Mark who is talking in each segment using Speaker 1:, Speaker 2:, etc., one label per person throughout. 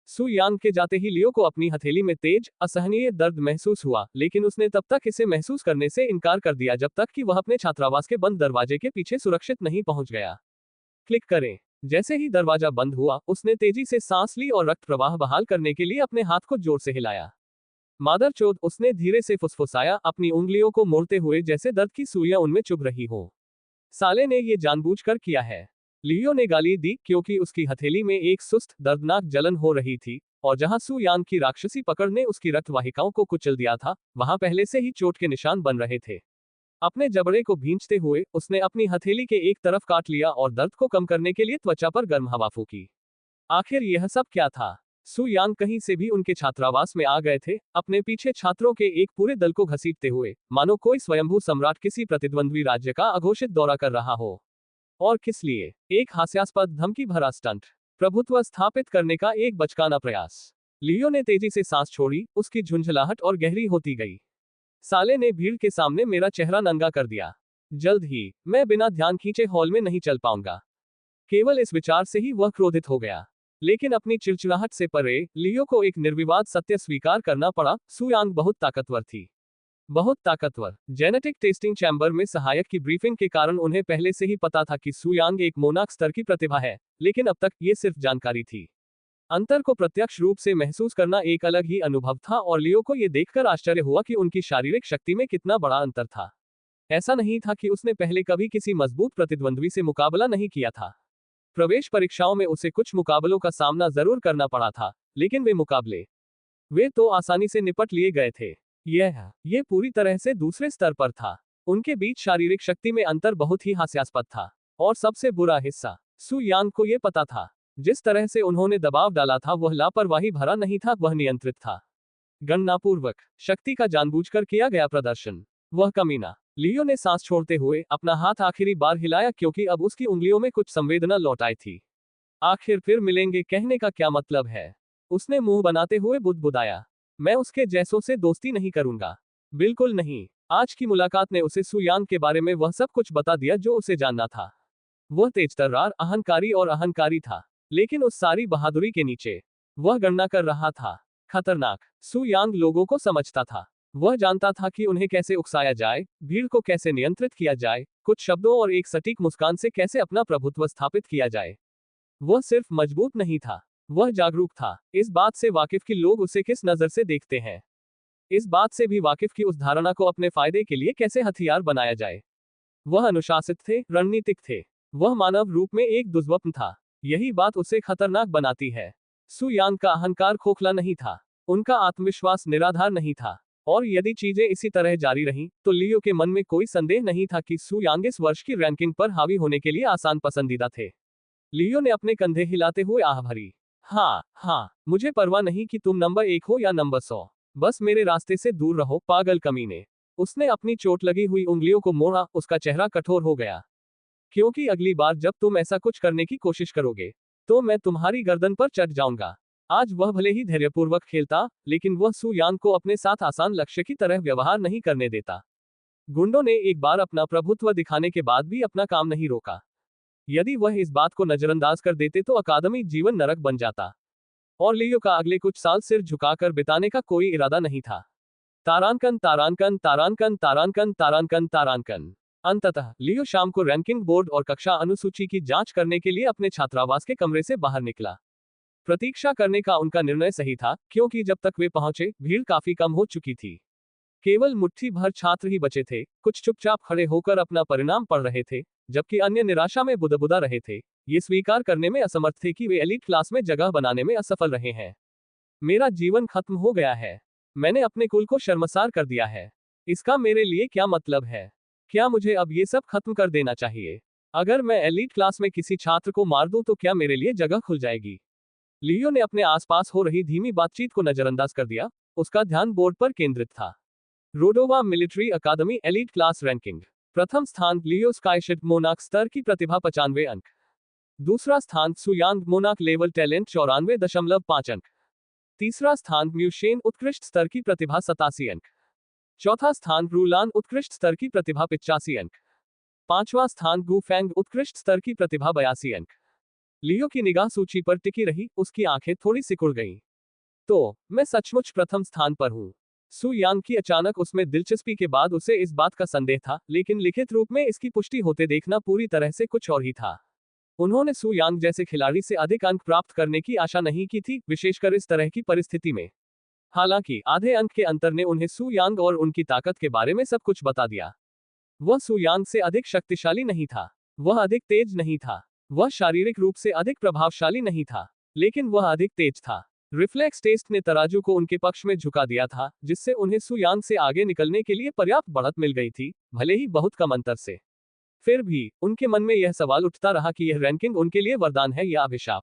Speaker 1: सु यांग के जाते ही लियो को अपनी हथेली में तेज, असहनीय दर्द महसूस हुआ, लेकिन उसने तब तक इसे महसूस करने से इनकार कर दिया जब तक कि वह अपने छात्रावास के बंद दरवाजे के पीछे सुरक्षित नहीं पहुंच गया। क्लिक करें। जैसे ही दरवाजा बंद हुआ, उसने तेजी से सांस ली और रक्त प्रवाह बहाल करने के लिए अपने हाथ को जोर से हिलाया। मादरचोद, उसने धीरे से फुसफुसाया, अपनी उंगलियों को मोड़ते हुए जैसे दर्द की सुइयां उनमें चुभ रही हो। साले ने ये जानबूझकर किया है। लियो ने गाली दी, क्योंकि उसकी हथेली में एक सुस्त, दर्दनाक जलन हो रही थी, और जहां सु यांग की राक्षसी पकड़ ने उसकी रक्त वाहिकाओं को कुचल दिया था, वहां पहले से ही चोट के निशान बन रहे थे। अपने जबड़े को भींचते हुए उसने अपनी हथेली के एक तरफ काट लिया और दर्द को कम करने के लिए त्वचा पर गर्म हवा फूकी। आखिर यह सब क्या था? सु यांग कहीं से भी उनके छात्रावास में आ गए थे, अपने पीछे छात्रों के एक पूरे दल को घसीटते हुए, मानो कोई स्वयंभू सम्राट किसी प्रतिद्वंद्वी राज्य का अघोषित दौरा कर रहा हो। और किस लिए? एक हास्यास्पद, धमकी भरा स्टंट, प्रभुत्व स्थापित करने का एक बचकाना प्रयास। लियो ने तेजी से सांस छोड़ी, उसकी झुंझलाहट और गहरी होती गई। साले ने भीड़ के सामने मेरा चेहरा नंगा कर दिया। जल्द ही मैं बिना ध्यान खींचे हॉल में नहीं चल पाऊंगा। केवल इस विचार से ही वह क्रोधित हो गया। लेकिन अपनी चिड़चिड़ाहट से परे, लियो को एक निर्विवाद सत्य स्वीकार करना पड़ा, सु यांग बहुत ताकतवर थी। बहुत ताकतवर। जेनेटिक टेस्टिंग चैम्बर में सहायक की ब्रीफिंग के कारण उन्हें पहले से ही पता था कि सु यांग एक मोनार्क स्तर की प्रतिभा है, लेकिन अब तक ये सिर्फ जानकारी थी। अंतर को प्रत्यक्ष रूप से महसूस करना एक अलग ही अनुभव था, और लियो को यह देखकर आश्चर्य हुआ कि उनकी शारीरिक शक्ति में कितना बड़ा अंतर था। ऐसा नहीं था कि उसने पहले कभी किसी मजबूत प्रतिद्वंद्वी से मुकाबला नहीं किया था। प्रवेश परीक्षाओं में उसे कुछ मुकाबलों का सामना जरूर करना पड़ा था, लेकिन वे तो आसानी से निपट लिए गए थे। ये पूरी तरह से दूसरे स्तर पर था। उनके बीच शारीरिक शक्ति में अंतर बहुत ही हास्यास्पद था। और सबसे बुरा हिस्सा, सु यांग को यह पता था। जिस तरह से उन्होंने दबाव डाला था वह लापरवाही भरा नहीं था, वह नियंत्रित था। गणनापूर्वक शक्ति का जानबूझकर किया गया प्रदर्शन। वह कमीना। लियो ने सांस छोड़ते हुए अपना हाथ आखिरी बार हिलाया, क्योंकि अब उसकी उंगलियों में कुछ संवेदना लौट आई थी। आखिर फिर मिलेंगे कहने का क्या मतलब है? उसने मुंह बनाते हुए बुदबुदाया। मैं उसके जैसों से दोस्ती नहीं करूंगा। बिल्कुल नहीं। आज की मुलाकात ने उसे सु यांग के बारे में वह सब कुछ बता दिया जो उसे जानना था। वह तेजतर्रार, अहंकारी था। लेकिन उस सारी बहादुरी के नीचे वह गणना कर रहा था। खतरनाक। सु यांग लोगों को समझता था। वह जानता था कि उन्हें कैसे उकसाया जाए, भीड़ को कैसे नियंत्रित किया जाए, कुछ शब्दों और एक सटीक मुस्कान से कैसे अपना प्रभुत्व स्थापित किया जाए। वह सिर्फ मजबूत नहीं था, वह जागरूक था। इस बात से वाकिफ कि लोग उसे किस नजर से देखते हैं। इस बात से भी वाकिफ कि उस धारणा को अपने फायदे के लिए कैसे हथियार बनाया जाए। वह अनुशासित थे, रणनीतिक थे। वह मानव रूप में एक दुष्स्वप्न था। यही बात उसे खतरनाक बनाती है। सु यांग का अहंकार खोखला नहीं था। उनका आत्मविश्वास निराधार नहीं था। और यदि चीजें इसी तरह जारी रहीं, तो लियो के मन में कोई संदेह नहीं था कि सु यांग इस वर्ष की रैंकिंग पर हावी होने के लिए आसान पसंदीदा थे। लियो ने अपने कंधे हिलाते हुए आह भरी। हाँ, मुझे परवाह नहीं कि तुम नंबर 1 हो या नंबर 100। बस मेरे रास्ते से दूर रहो, पागल कमीने। उसने अपनी चोट लगी हुई उंगलियों को मोड़ा, उसका चेहरा कठोर हो गया। क्योंकि अगली बार जब तुम ऐसा कुछ करने की कोशिश करोगे, तो मैं तुम्हारी गर्दन पर चढ़ जाऊंगा। आज वह भले ही धैर्यपूर्वक खेलता, लेकिन वह सु यांग को अपने साथ आसान लक्ष्य की तरह व्यवहार नहीं करने देता। गुंडों ने एक बार अपना प्रभुत्व दिखाने के बाद भी अपना काम नहीं रोका। यदि वह इस बात को नजरअंदाज कर देते तो अकादमी जीवन नरक बन जाता। और लियो का अगले कुछ साल सिर झुकाकर बिताने का कोई इरादा नहीं था। तारांकन तारांकन तारांकन तारांकन तारांकन तारांकन। अंततः लियो शाम को रैंकिंग बोर्ड और कक्षा अनुसूची की जांच करने के लिए अपने छात्रावास के कमरे से बाहर निकला। प्रतीक्षा करने का उनका निर्णय सही था, क्योंकि जब तक वे पहुंचे, भीड़ काफी कम हो चुकी थी। केवल मुट्ठी भर छात्र ही बचे थे। कुछ चुपचाप खड़े होकर अपना परिणाम पढ़ रहे थे, जबकि अन्य निराशा में बुदबुदा रहे थे, ये स्वीकार करने में असमर्थ थे कि वे एलीट क्लास में जगह बनाने में असफल रहे हैं। मेरा जीवन खत्म हो गया है। मैंने अपने कुल को शर्मसार कर दिया है। इसका मेरे लिए क्या मतलब है? क्या मुझे अब ये सब खत्म कर देना चाहिए? अगर मैं एलीट क्लास में किसी छात्र को मार दूं तो क्या मेरे लिए जगह खुल जाएगी? लियो ने अपने आसपास हो रही धीमी बातचीत को नजरअंदाज कर दिया। उसका ध्यान बोर्ड पर केंद्रित था। रोडोवा मिलिट्री अकादमी एलीट क्लास रैंकिंग। प्रथम स्थान लियो स्काईशिप मोनार्क स्तर की प्रतिभा 95 अंक। दूसरा स्थान सु यांग मोनार्क लेवल टैलेंट 94.5 अंक। तीसरा स्थान म्यूशेन उत्कृष्ट स्तर की प्रतिभा 87 अंक। चौथा स्थान रूलान उत्कृष्ट स्तर की प्रतिभा 85 अंक। पांचवा स्थान गुफैंग उत्कृष्ट स्तर की प्रतिभा 82 अंक। लियो की निगाह सूची पर टिकी रही, उसकी आंखें थोड़ी सिकुड़ गईं। तो मैं सचमुच प्रथम स्थान पर हूँ। सु यांग की अचानक उसमें दिलचस्पी के बाद उसे इस बात का संदेह था, लेकिन लिखित रूप में इसकी पुष्टि होते देखना पूरी तरह से कुछ और ही था। उन्होंने सु यांग जैसे खिलाड़ी से अधिक अंक प्राप्त करने की आशा नहीं की थी, विशेषकर इस तरह की परिस्थिति में। हालांकि आधे अंक के अंतर ने उन्हें सु यांग और उनकी ताकत के बारे में सब कुछ बता दिया। वह सु यांग से अधिक शक्तिशाली नहीं था, वह अधिक तेज नहीं था, वह शारीरिक रूप से अधिक प्रभावशाली नहीं था, लेकिन वह अधिक तेज था। रिफ्लेक्स टेस्ट ने तराजू को उनके पक्ष में झुका दिया था, जिससे उन्हें सु यांग से आगे निकलने के लिए पर्याप्त बढ़त मिल गई थी, भले ही बहुत कम अंतर से। फिर भी उनके मन में यह सवाल उठता रहा कि यह रैंकिंग उनके लिए वरदान है या अभिशाप।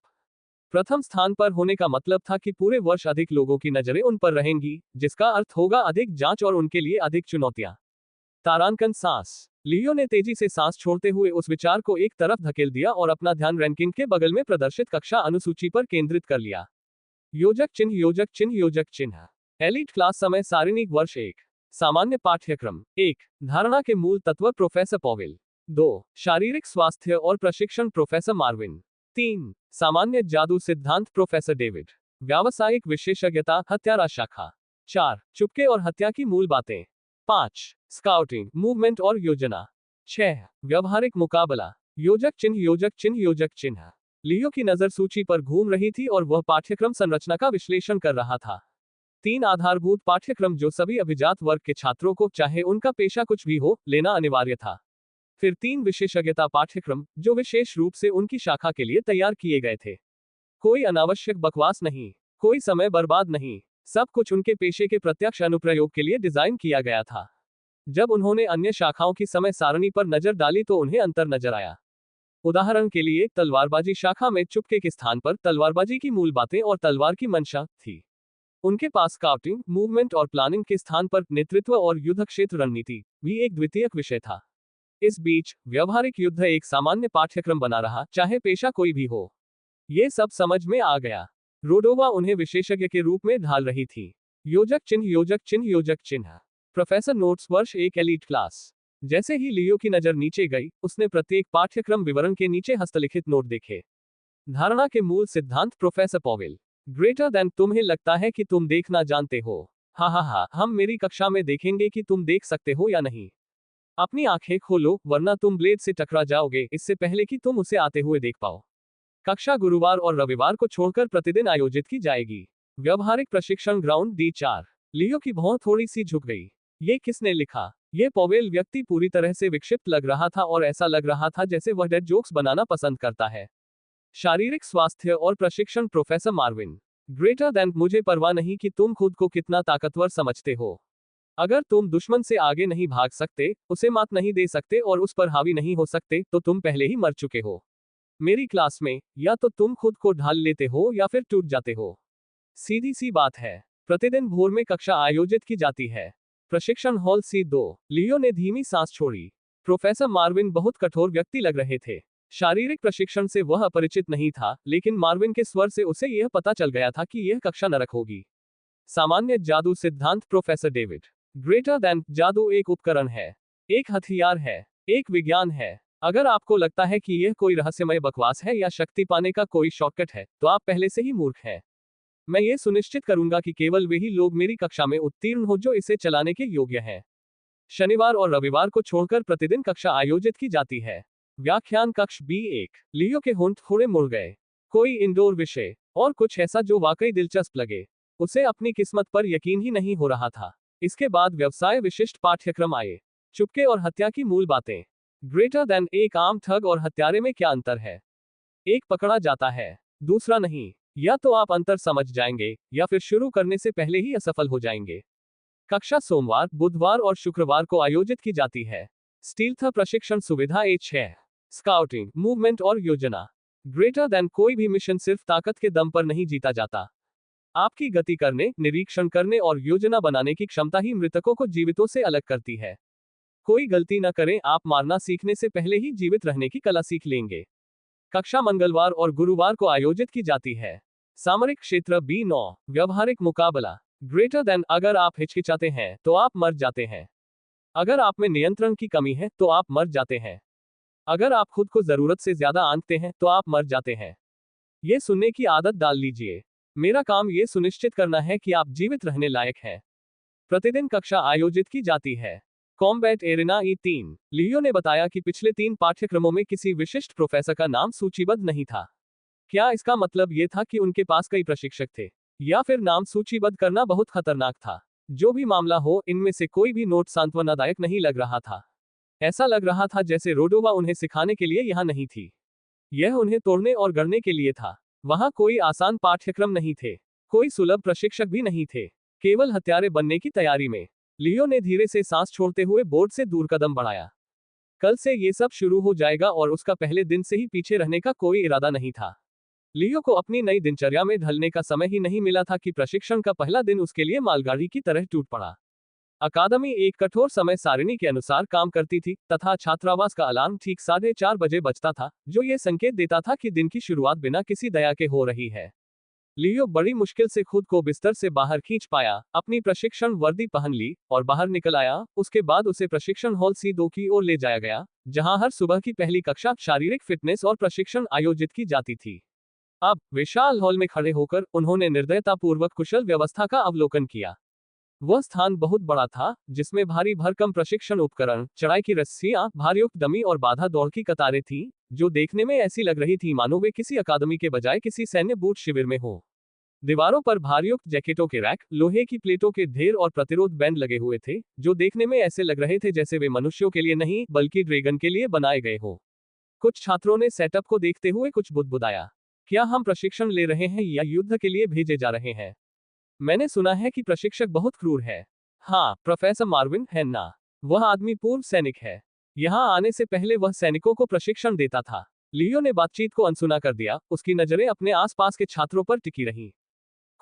Speaker 1: प्रथम स्थान पर होने का मतलब था कि पूरे वर्ष अधिक लोगों की नजरें उन पर रहेंगी, जिसका अर्थ होगा अधिक जांच और उनके लिए अधिक चुनौतियां। तारांकन सांस। लियो ने तेजी से सांस छोड़ते हुए उस विचार को एक तरफ धकेल दिया और अपना ध्यान रैंकिंग के बगल में प्रदर्शित कक्षा अनुसूची पर केंद्रित कर लिया। योजक चिन्ह, योजक चिन्ह, योजक चिन्ह। एलीट क्लास समय सारिणी वर्ष 1। सामान्य पाठ्यक्रम 1। धारणा के मूल तत्व प्रोफेसर पॉवेल। 2। शारीरिक स्वास्थ्य और प्रशिक्षण प्रोफेसर मार्विन। 3। सामान्य जादू सिद्धांत प्रोफेसर डेविड। व्यावसायिक विशेषज्ञता हत्यारा शाखा। 4। चुपके और हत्या की मूल बातें। 5। स्काउटिंग, मूवमेंट और योजना। 6। व्यवहारिक मुकाबला। योजक चिन्ह, योजक चिन्ह, योजक चिन्ह। लियो की नजर सूची पर घूम रही थी और वह पाठ्यक्रम संरचना का विश्लेषण कर रहा था। 3 आधारभूत पाठ्यक्रम जो सभी अभिजात वर्ग के छात्रों को, चाहे उनका पेशा कुछ भी हो, लेना अनिवार्य था। फिर 3 विशेषज्ञता पाठ्यक्रम जो विशेष रूप से उनकी शाखा के लिए तैयार किए गए थे। कोई अनावश्यक बकवास नहीं, कोई समय बर्बाद नहीं, सब कुछ उनके पेशे के प्रत्यक्ष अनुप्रयोग के लिए डिजाइन किया गया था। जब उन्होंने अन्य शाखाओं की समय सारणी पर नजर डाली तो उन्हें अंतर नजर आया। उदाहरण के लिए तलवारबाजी शाखा में चुपके के स्थान पर तलवारबाजी की मूल बातें और तलवार की मंशा थी। उनके पास स्काउटिंग, मूवमेंट और प्लानिंग के स्थान पर नेतृत्व और युद्ध क्षेत्र रणनीति भी एक द्वितीयक विषय था। इस बीच व्यवहारिक युद्ध एक सामान्य पाठ्यक्रम बना रहा, चाहे पेशा कोई भी हो। ये सब समझ में आ गया। रोडोवा उन्हें विशेषज्ञ के रूप में ढाल रही थी। योजक चिन्ह, योजक चिन्ह, योजक चिन्ह। प्रोफेसर नोट्स वर्ष 1 एलीट क्लास। जैसे ही लियो की नजर नीचे गई, उसने प्रत्येक पाठ्यक्रम विवरण के नीचे हस्तलिखित नोट देखे। धारणा के मूल सिद्धांत प्रोफेसर पॉवेल। ग्रेटर देन, तुम्हें लगता है कि तुम देखना जानते हो। हा हा हा, हम मेरी कक्षा में देखेंगे कि तुम देख सकते हो या नहीं। अपनी आंखें खोलो, वरना तुम ब्लेड से टकरा जाओगे इससे पहले कि तुम उसे आते हुए देख पाओ। कक्षा गुरुवार और रविवार को छोड़कर प्रतिदिन आयोजित की जाएगी। व्यवहारिक प्रशिक्षण ग्राउंड D4। लियो की भौं थोड़ी सी झुक गई। ये किसने लिखा? ये पॉवेल व्यक्ति पूरी तरह से विक्षिप्त लग रहा था और ऐसा लग रहा था जैसे वह डेड जोक्स बनाना पसंद करता है। शारीरिक स्वास्थ्य और प्रशिक्षण प्रोफेसर मार्विन। ग्रेटर देन, मुझे परवाह नहीं कि तुम खुद को कितना ताकतवर समझते हो। अगर तुम दुश्मन से आगे नहीं भाग सकते, उसे मात नहीं दे सकते और उस पर हावी नहीं हो सकते, तो तुम पहले ही मर चुके हो। मेरी क्लास में या तो तुम खुद को ढाल लेते हो या फिर टूट जाते हो। सीधी सी बात है। प्रतिदिन भोर में कक्षा आयोजित की जाती है। प्रशिक्षण हॉल C2। लियो ने धीमी सांस छोड़ी। प्रोफेसर मार्विन बहुत कठोर व्यक्ति लग रहे थे। शारीरिक प्रशिक्षण से वह अपरिचित नहीं था, लेकिन मार्विन के स्वर से उसे यह पता चल गया था कि यह कक्षा नरक होगी। सामान्य जादू सिद्धांत प्रोफेसर डेविड। ग्रेटर देन, जादू एक उपकरण है, एक हथियार है, एक विज्ञान है। अगर आपको लगता है कि यह कोई रहस्यमय बकवास है या शक्ति पाने का कोई शॉर्टकट है, तो आप पहले से ही मूर्ख हैं। मैं ये सुनिश्चित करूंगा कि केवल वे ही लोग मेरी कक्षा में उत्तीर्ण हो जो इसे चलाने के योग्य हैं। शनिवार और रविवार को छोड़कर प्रतिदिन कक्षा आयोजित की जाती है। व्याख्यान कक्ष B1। लियो के होंठ थोड़े मुड़ गए। कोई इंडोर विषय और कुछ ऐसा जो वाकई दिलचस्प लगे। उसे अपनी किस्मत पर यकीन ही नहीं हो रहा था। इसके बाद व्यवसाय विशिष्ट पाठ्यक्रम आए। चुपके और हत्या की मूल बातें। ग्रेटर देन, एक आम ठग और हत्यारे में क्या अंतर है? एक पकड़ा जाता है, दूसरा नहीं। या तो आप अंतर समझ जाएंगे या फिर शुरू करने से पहले ही असफल हो जाएंगे। कक्षा सोमवार, बुधवार और शुक्रवार को आयोजित की जाती है। स्टील्थ प्रशिक्षण सुविधा A6। स्काउटिंग, मूवमेंट और योजना। ग्रेटर देन, कोई भी मिशन सिर्फ ताकत के दम पर नहीं जीता जाता। आपकी गति करने, निरीक्षण करने और योजना बनाने की क्षमता ही मृतकों को जीवितों से अलग करती है। कोई गलती न करें, आप मारना सीखने से पहले ही जीवित रहने की कला सीख लेंगे। कक्षा मंगलवार और गुरुवार को आयोजित की जाती है। सामरिक क्षेत्र B9। व्यवहारिक मुकाबला। ग्रेटर देन, अगर आप हिचकिचाते हैं तो आप मर जाते हैं। अगर आप में नियंत्रण की कमी है तो आप मर जाते हैं। अगर आप खुद को जरूरत से ज्यादा आंकते हैं तो आप मर जाते हैं। ये सुनने की आदत डाल लीजिए। मेरा काम ये सुनिश्चित करना है कि आप जीवित रहने लायक हैं। प्रतिदिन कक्षा आयोजित की जाती है। Combat arena E3। लियो ने बताया कि पिछले 3 पाठ्यक्रमों में किसी विशिष्ट प्रोफेसर का नाम सूचीबद्ध नहीं था। क्या इसका मतलब ये था कि उनके पास कई प्रशिक्षक थे, या फिर नाम सूचीबद्ध करना बहुत खतरनाक था? जो भी मामला हो, इनमें से कोई भी नोट सांत्वनादायक नहीं लग रहा था। ऐसा लग रहा था जैसे रोडोवा उन्हें सिखाने के लिए यहाँ नहीं थी। यह उन्हें तोड़ने और गढ़ने के लिए था। वहां कोई आसान पाठ्यक्रम नहीं थे, कोई सुलभ प्रशिक्षक भी नहीं थे, केवल हत्यारे बनने की तैयारी में। लियो ने धीरे से सांस छोड़ते हुए बोर्ड से दूर कदम बढ़ाया। कल से ये सब शुरू हो जाएगा और उसका पहले दिन से ही पीछे रहने का कोई इरादा नहीं था। लियो को अपनी नई दिनचर्या में ढलने का समय ही नहीं मिला था कि प्रशिक्षण का पहला दिन उसके लिए मालगाड़ी की तरह टूट पड़ा। अकादमी एक कठोर समय सारिणी के अनुसार काम करती थी तथा छात्रावास का अलार्म ठीक 4:30 बजे बजता था, जो ये संकेत देता था कि दिन की शुरुआत बिना किसी दया के हो रही है। लियो बड़ी मुश्किल से खुद को बिस्तर से बाहर खींच पाया, अपनी प्रशिक्षण वर्दी पहन ली और बाहर निकल आया। उसके बाद उसे प्रशिक्षण हॉल C2 की ओर ले जाया गया, जहां हर सुबह की पहली कक्षा शारीरिक फिटनेस और प्रशिक्षण आयोजित की जाती थी। अब विशाल हॉल में खड़े होकर उन्होंने निर्दयतापूर्वक कुशल व्यवस्था का अवलोकन किया। वह स्थान बहुत बड़ा था, जिसमें भारी भरकम प्रशिक्षण उपकरण, चढ़ाई की रस्सियां, भारीयुक्त डमी और बाधा दौड़ की कतारें थीं, जो देखने में ऐसी लग रही थी मानो वे किसी अकादमी के बजाय किसी सैन्य बूट शिविर में हो। दीवारों पर भारीयुक्त जैकेटों के रैक, लोहे की प्लेटों के ढेर और प्रतिरोध बैंड लगे हुए थे, जो देखने में ऐसे लग रहे थे जैसे वे मनुष्यों के लिए नहीं, बल्कि ड्रैगन के लिए बनाए गए हो। कुछ छात्रों ने सेटअप को देखते हुए कुछ बुदबुदाया। क्या हम प्रशिक्षण ले रहे हैं या युद्ध के लिए भेजे जा रहे हैं? मैंने सुना है कि प्रशिक्षक बहुत क्रूर है। हाँ, प्रोफेसर मार्विन है ना? वह आदमी पूर्व सैनिक है। यहाँ आने से पहले वह सैनिकों को प्रशिक्षण देता था। लियो ने बातचीत को अनसुना कर दिया, उसकी नजरें अपने आसपास के छात्रों पर टिकी रहीं।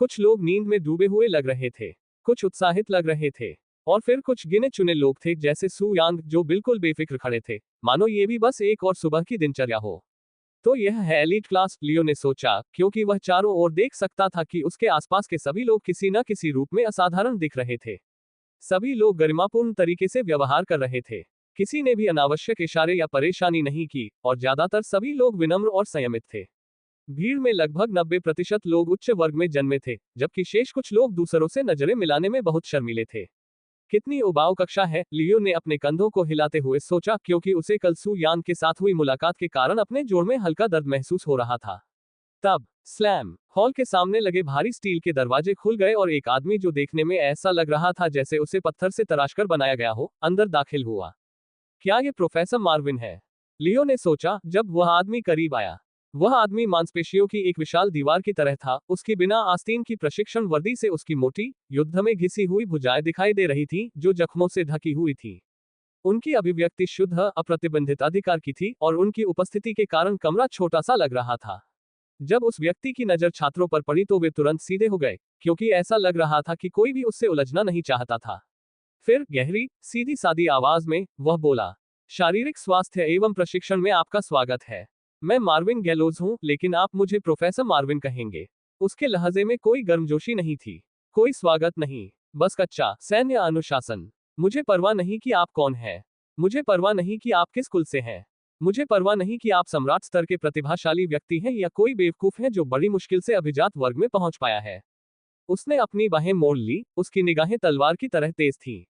Speaker 1: कुछ लोग नींद में डूबे हुए लग रहे थे, कुछ उत्साहित लग रहे थे, और फिर कुछ गिने चुने लोग थे जैसे सू यांग, जो बिल्कुल बेफिक्र खड़े थे, मानो ये भी बस एक और सुबह की दिनचर्या हो। तो यह है एलीट क्लास, लियो ने सोचा, क्योंकि वह चारों ओर देख सकता था कि उसके आसपास के सभी लोग किसी न किसी रूप में असाधारण दिख रहे थे। सभी लोग गरिमापूर्ण तरीके से व्यवहार कर रहे थे। किसी ने भी अनावश्यक इशारे या परेशानी नहीं की, और ज्यादातर सभी लोग विनम्र और संयमित थे। भीड़ में लगभग 90% लोग उच्च वर्ग में जन्मे थे, जबकि शेष कुछ लोग दूसरों से नजरें मिलाने में बहुत शर्मीले थे। कितनी उबाऊ कक्षा है, लियो ने अपने कंधों को हिलाते हुए सोचा, क्योंकि उसे कल सू यान के साथ हुई मुलाकात के कारण अपने जोड़ में हल्का दर्द महसूस हो रहा था। तब स्लैम, हॉल के सामने लगे भारी स्टील के दरवाजे खुल गए और एक आदमी जो देखने में ऐसा लग रहा था जैसे उसे पत्थर से तराशकर बनाया गया हो, अंदर दाखिल हुआ। क्या ये प्रोफेसर मार्विन है? लियो ने सोचा जब वह आदमी करीब आया। वह आदमी मांसपेशियों की एक विशाल दीवार की तरह था, उसकी बिना आस्तीन की प्रशिक्षण वर्दी से उसकी मोटी, युद्ध में घिसी हुई भुजाएं दिखाई दे रही थीं, जो जख्मों से ढकी हुई थी। उनकी अभिव्यक्ति शुद्ध, अप्रतिबंधित अधिकार की थी, और उनकी उपस्थिति के कारण कमरा छोटा सा लग रहा था। जब उस व्यक्ति की नजर छात्रों पर पड़ी तो वे तुरंत सीधे हो गए, क्योंकि ऐसा लग रहा था कि कोई भी उससे उलझना नहीं चाहता था। फिर गहरी, सीधी सादी आवाज में वह बोला, शारीरिक स्वास्थ्य एवं प्रशिक्षण में आपका स्वागत है। मैं मार्विन गैलोज हूं, लेकिन आप मुझे प्रोफेसर मार्विन कहेंगे। उसके लहजे में कोई गर्मजोशी नहीं थी, कोई स्वागत नहीं, बस कच्चा सैन्य अनुशासन। मुझे परवाह नहीं कि आप कौन हैं। मुझे परवाह नहीं कि आप किस कुल से हैं। मुझे परवाह नहीं कि आप सम्राट स्तर के प्रतिभाशाली व्यक्ति हैं या कोई बेवकूफ है जो बड़ी मुश्किल से अभिजात वर्ग में पहुंच पाया है। उसने अपनी बाहें मोड़ ली, उसकी निगाहें तलवार की तरह तेज थीं।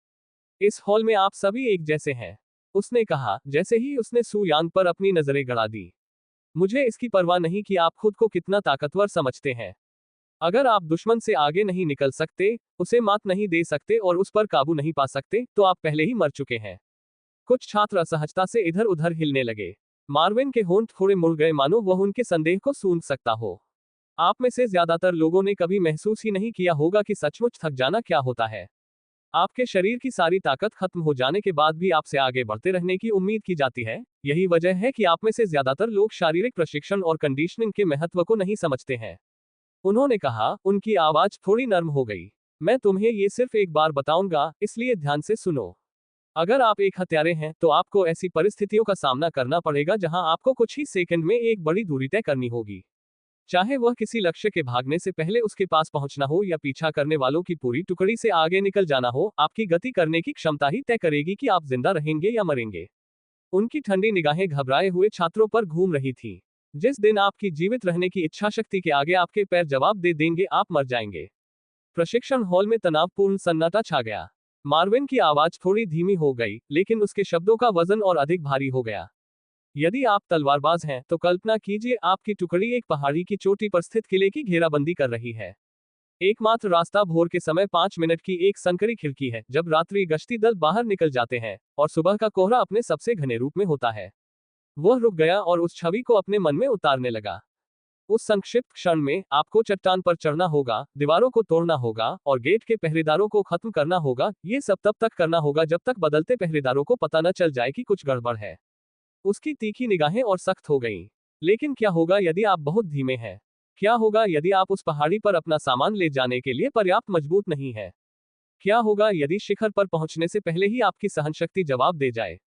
Speaker 1: इस हॉल में आप सभी एक जैसे हैं, उसने कहा, जैसे ही उसने सू यांग पर अपनी नजरें गड़ा दी। मुझे इसकी परवाह नहीं कि आप खुद को कितना ताकतवर समझते हैं। अगर आप दुश्मन से आगे नहीं निकल सकते, उसे मात नहीं दे सकते और उस पर काबू नहीं पा सकते, तो आप पहले ही मर चुके हैं। कुछ छात्र असहजता से इधर उधर हिलने लगे। मार्विन के होंठ थोड़े मुड़ गए, मानो वह उनके संदेह को सूंघ सकता हो। आप में से ज्यादातर लोगों ने कभी महसूस ही नहीं किया होगा कि सचमुच थक जाना क्या होता है। आपके शरीर की सारी ताकत खत्म हो जाने के बाद भी आपसे आगे बढ़ते रहने की उम्मीद की जाती है। यही वजह है कि आप में से ज्यादातर लोग शारीरिक प्रशिक्षण और कंडीशनिंग के महत्व को नहीं समझते हैं। उन्होंने कहा, उनकी आवाज थोड़ी नर्म हो गई। मैं तुम्हें ये सिर्फ एक बार बताऊंगा, इसलिए ध्यान से सुनो। अगर आप एक हत्यारे हैं, तो आपको ऐसी परिस्थितियों का सामना करना पड़ेगा जहां आपको कुछ ही सेकंड में एक बड़ी दूरी तय करनी होगी। चाहे वह किसी लक्ष्य के भागने से पहले उसके पास पहुंचना हो या पीछा करने वालों की पूरी टुकड़ी से आगे निकल जाना हो, आपकी गति करने की क्षमता ही तय करेगी कि आप जिंदा रहेंगे या मरेंगे। उनकी ठंडी निगाहें घबराए हुए छात्रों पर घूम रही थीं। जिस दिन आपकी जीवित रहने की इच्छा शक्ति के आगे आपके पैर जवाब दे देंगे, आप मर जाएंगे। प्रशिक्षण हॉल में तनावपूर्ण सन्नाटा छा गया। मार्विन की आवाज थोड़ी धीमी हो गई, लेकिन उसके शब्दों का वजन और अधिक भारी हो गया। यदि आप तलवारबाज हैं, तो कल्पना कीजिए आपकी टुकड़ी एक पहाड़ी की चोटी पर स्थित किले की घेराबंदी कर रही है। एकमात्र रास्ता भोर के समय 5 मिनट की एक संकरी खिड़की है, जब रात्रि गश्ती दल बाहर निकल जाते हैं और सुबह का कोहरा अपने सबसे घने रूप में होता है। वह रुक गया और उस छवि को अपने मन में उतारने लगा। उस संक्षिप्त क्षण में आपको चट्टान पर चढ़ना होगा, दीवारों को तोड़ना होगा और गेट के पहरेदारों को खत्म करना होगा। ये सब तब तक करना होगा जब तक बदलते पहरेदारों को पता न चल जाए कि कुछ गड़बड़ है। उसकी तीखी निगाहें और सख्त हो गईं। लेकिन क्या होगा यदि आप बहुत धीमे हैं? क्या होगा यदि आप उस पहाड़ी पर अपना सामान ले जाने के लिए पर्याप्त मजबूत नहीं है? क्या होगा यदि शिखर पर पहुंचने से पहले ही आपकी सहनशक्ति जवाब दे जाए?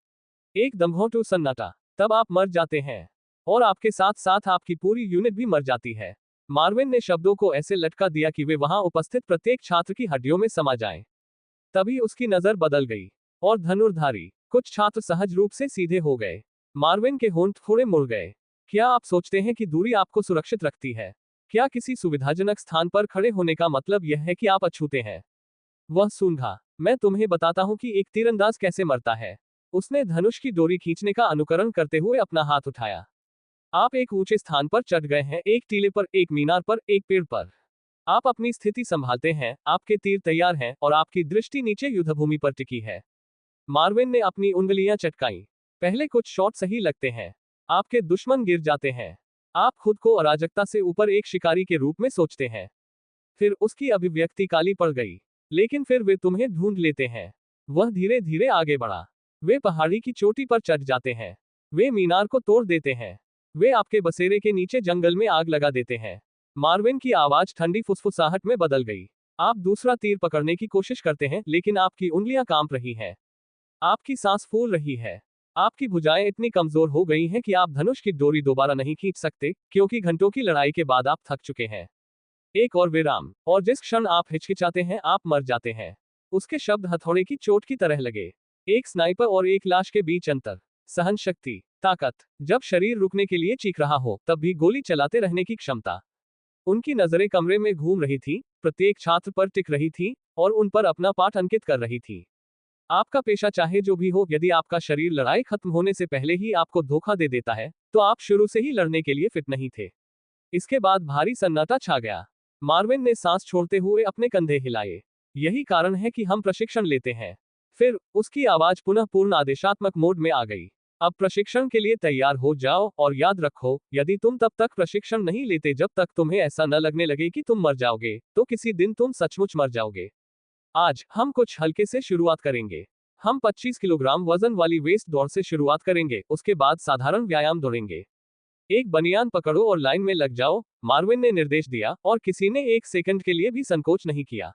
Speaker 1: एक दमघोंटू सन्नाटा। तब आप मर जाते हैं। और आपके साथ साथ आपकी पूरी यूनिट भी मर जाती है। मार्विन ने शब्दों को ऐसे लटका दिया कि वे वहां उपस्थित प्रत्येक छात्र की हड्डियों में समा जाएं। तभी उसकी नजर बदल गई और धनुर्धारी कुछ छात्र सहज रूप से सीधे हो गए। मार्विन के होंठ थोड़े मुड़ गए। क्या आप सोचते हैं कि दूरी आपको सुरक्षित रखती है? क्या किसी सुविधाजनक स्थान पर खड़े होने का मतलब यह है कि आप अछूते हैं? वह सूंघा। मैं तुम्हें बताता हूं कि एक तीरंदाज कैसे मरता है। उसने धनुष की डोरी खींचने का अनुकरण करते हुए अपना हाथ उठाया। आप एक ऊंचे स्थान पर चढ़ गए हैं, एक टीले पर, एक मीनार पर, एक पेड़ पर। आप अपनी स्थिति संभालते हैं, आपके तीर तैयार हैं और आपकी दृष्टि नीचे युद्धभूमि पर टिकी है। मार्विन ने अपनी उंगलियां चटकाईं। पहले कुछ शॉट सही लगते हैं। आपके दुश्मन गिर जाते हैं। आप खुद को अराजकता से ऊपर एक शिकारी के रूप में सोचते हैं। फिर उसकी अभिव्यक्ति काली पड़ गई। लेकिन फिर वे तुम्हें ढूंढ लेते हैं। वह धीरे धीरे आगे बढ़ा। वे पहाड़ी की चोटी पर चढ़ जाते हैं। वे मीनार को तोड़ देते हैं। वे आपके बसेरे के नीचे जंगल में आग लगा देते हैं। मार्विन की आवाज ठंडी फुसफुसाहट में बदल गई। आप दूसरा तीर पकड़ने की कोशिश करते हैं, लेकिन आपकी उंगलियां कांप रही हैं। आपकी सांस फूल रही है। आपकी भुजाएं इतनी कमजोर हो गई हैं कि आप धनुष की डोरी दोबारा नहीं खींच सकते, क्योंकि घंटों की लड़ाई के बाद आप थक चुके हैं। एक और विराम, और जिस क्षण आप हिचकिचाते हैं, आप मर जाते हैं। उसके शब्द हथौड़े की चोट की तरह लगे। एक स्नाइपर और एक लाश के बीच अंतर। सहन शक्ति, ताकत। जब शरीर रुकने के लिए चीख रहा हो, तब भी गोली चलाते रहने की क्षमता। उनकी नजरें कमरे में घूम रही थी, प्रत्येक छात्र पर टिक रही थी और उन पर अपना पाठ अंकित कर रही थी। आपका पेशा चाहे जो भी हो, यदि आपका शरीर लड़ाई खत्म होने से पहले ही आपको धोखा दे देता है, तो आप शुरू से ही लड़ने के लिए फिट नहीं थे। इसके बाद भारी सन्नाटा छा गया। मार्विन ने सांस छोड़ते हुए अपने कंधे हिलाए। यही कारण है कि हम प्रशिक्षण लेते हैं। फिर उसकी आवाज पुनः पूर्ण आदेशात्मक मोड में आ गई। अब प्रशिक्षण के लिए तैयार हो जाओ और याद रखो, यदि तुम तब तक प्रशिक्षण नहीं लेते जब तक तुम्हें ऐसा न लगने लगे कि तुम मर जाओगे, तो किसी दिन तुम सचमुच मर जाओगे। आज हम कुछ हल्के से शुरुआत करेंगे। हम 25 किलोग्राम वजन वाली वेस्ट दौड़ से शुरुआत करेंगे, उसके बाद साधारण व्यायाम दौड़ेंगे। एक बनियान पकड़ो और लाइन में लग जाओ, मार्विन ने निर्देश दिया, और किसी ने एक सेकंड के लिए भी संकोच नहीं किया।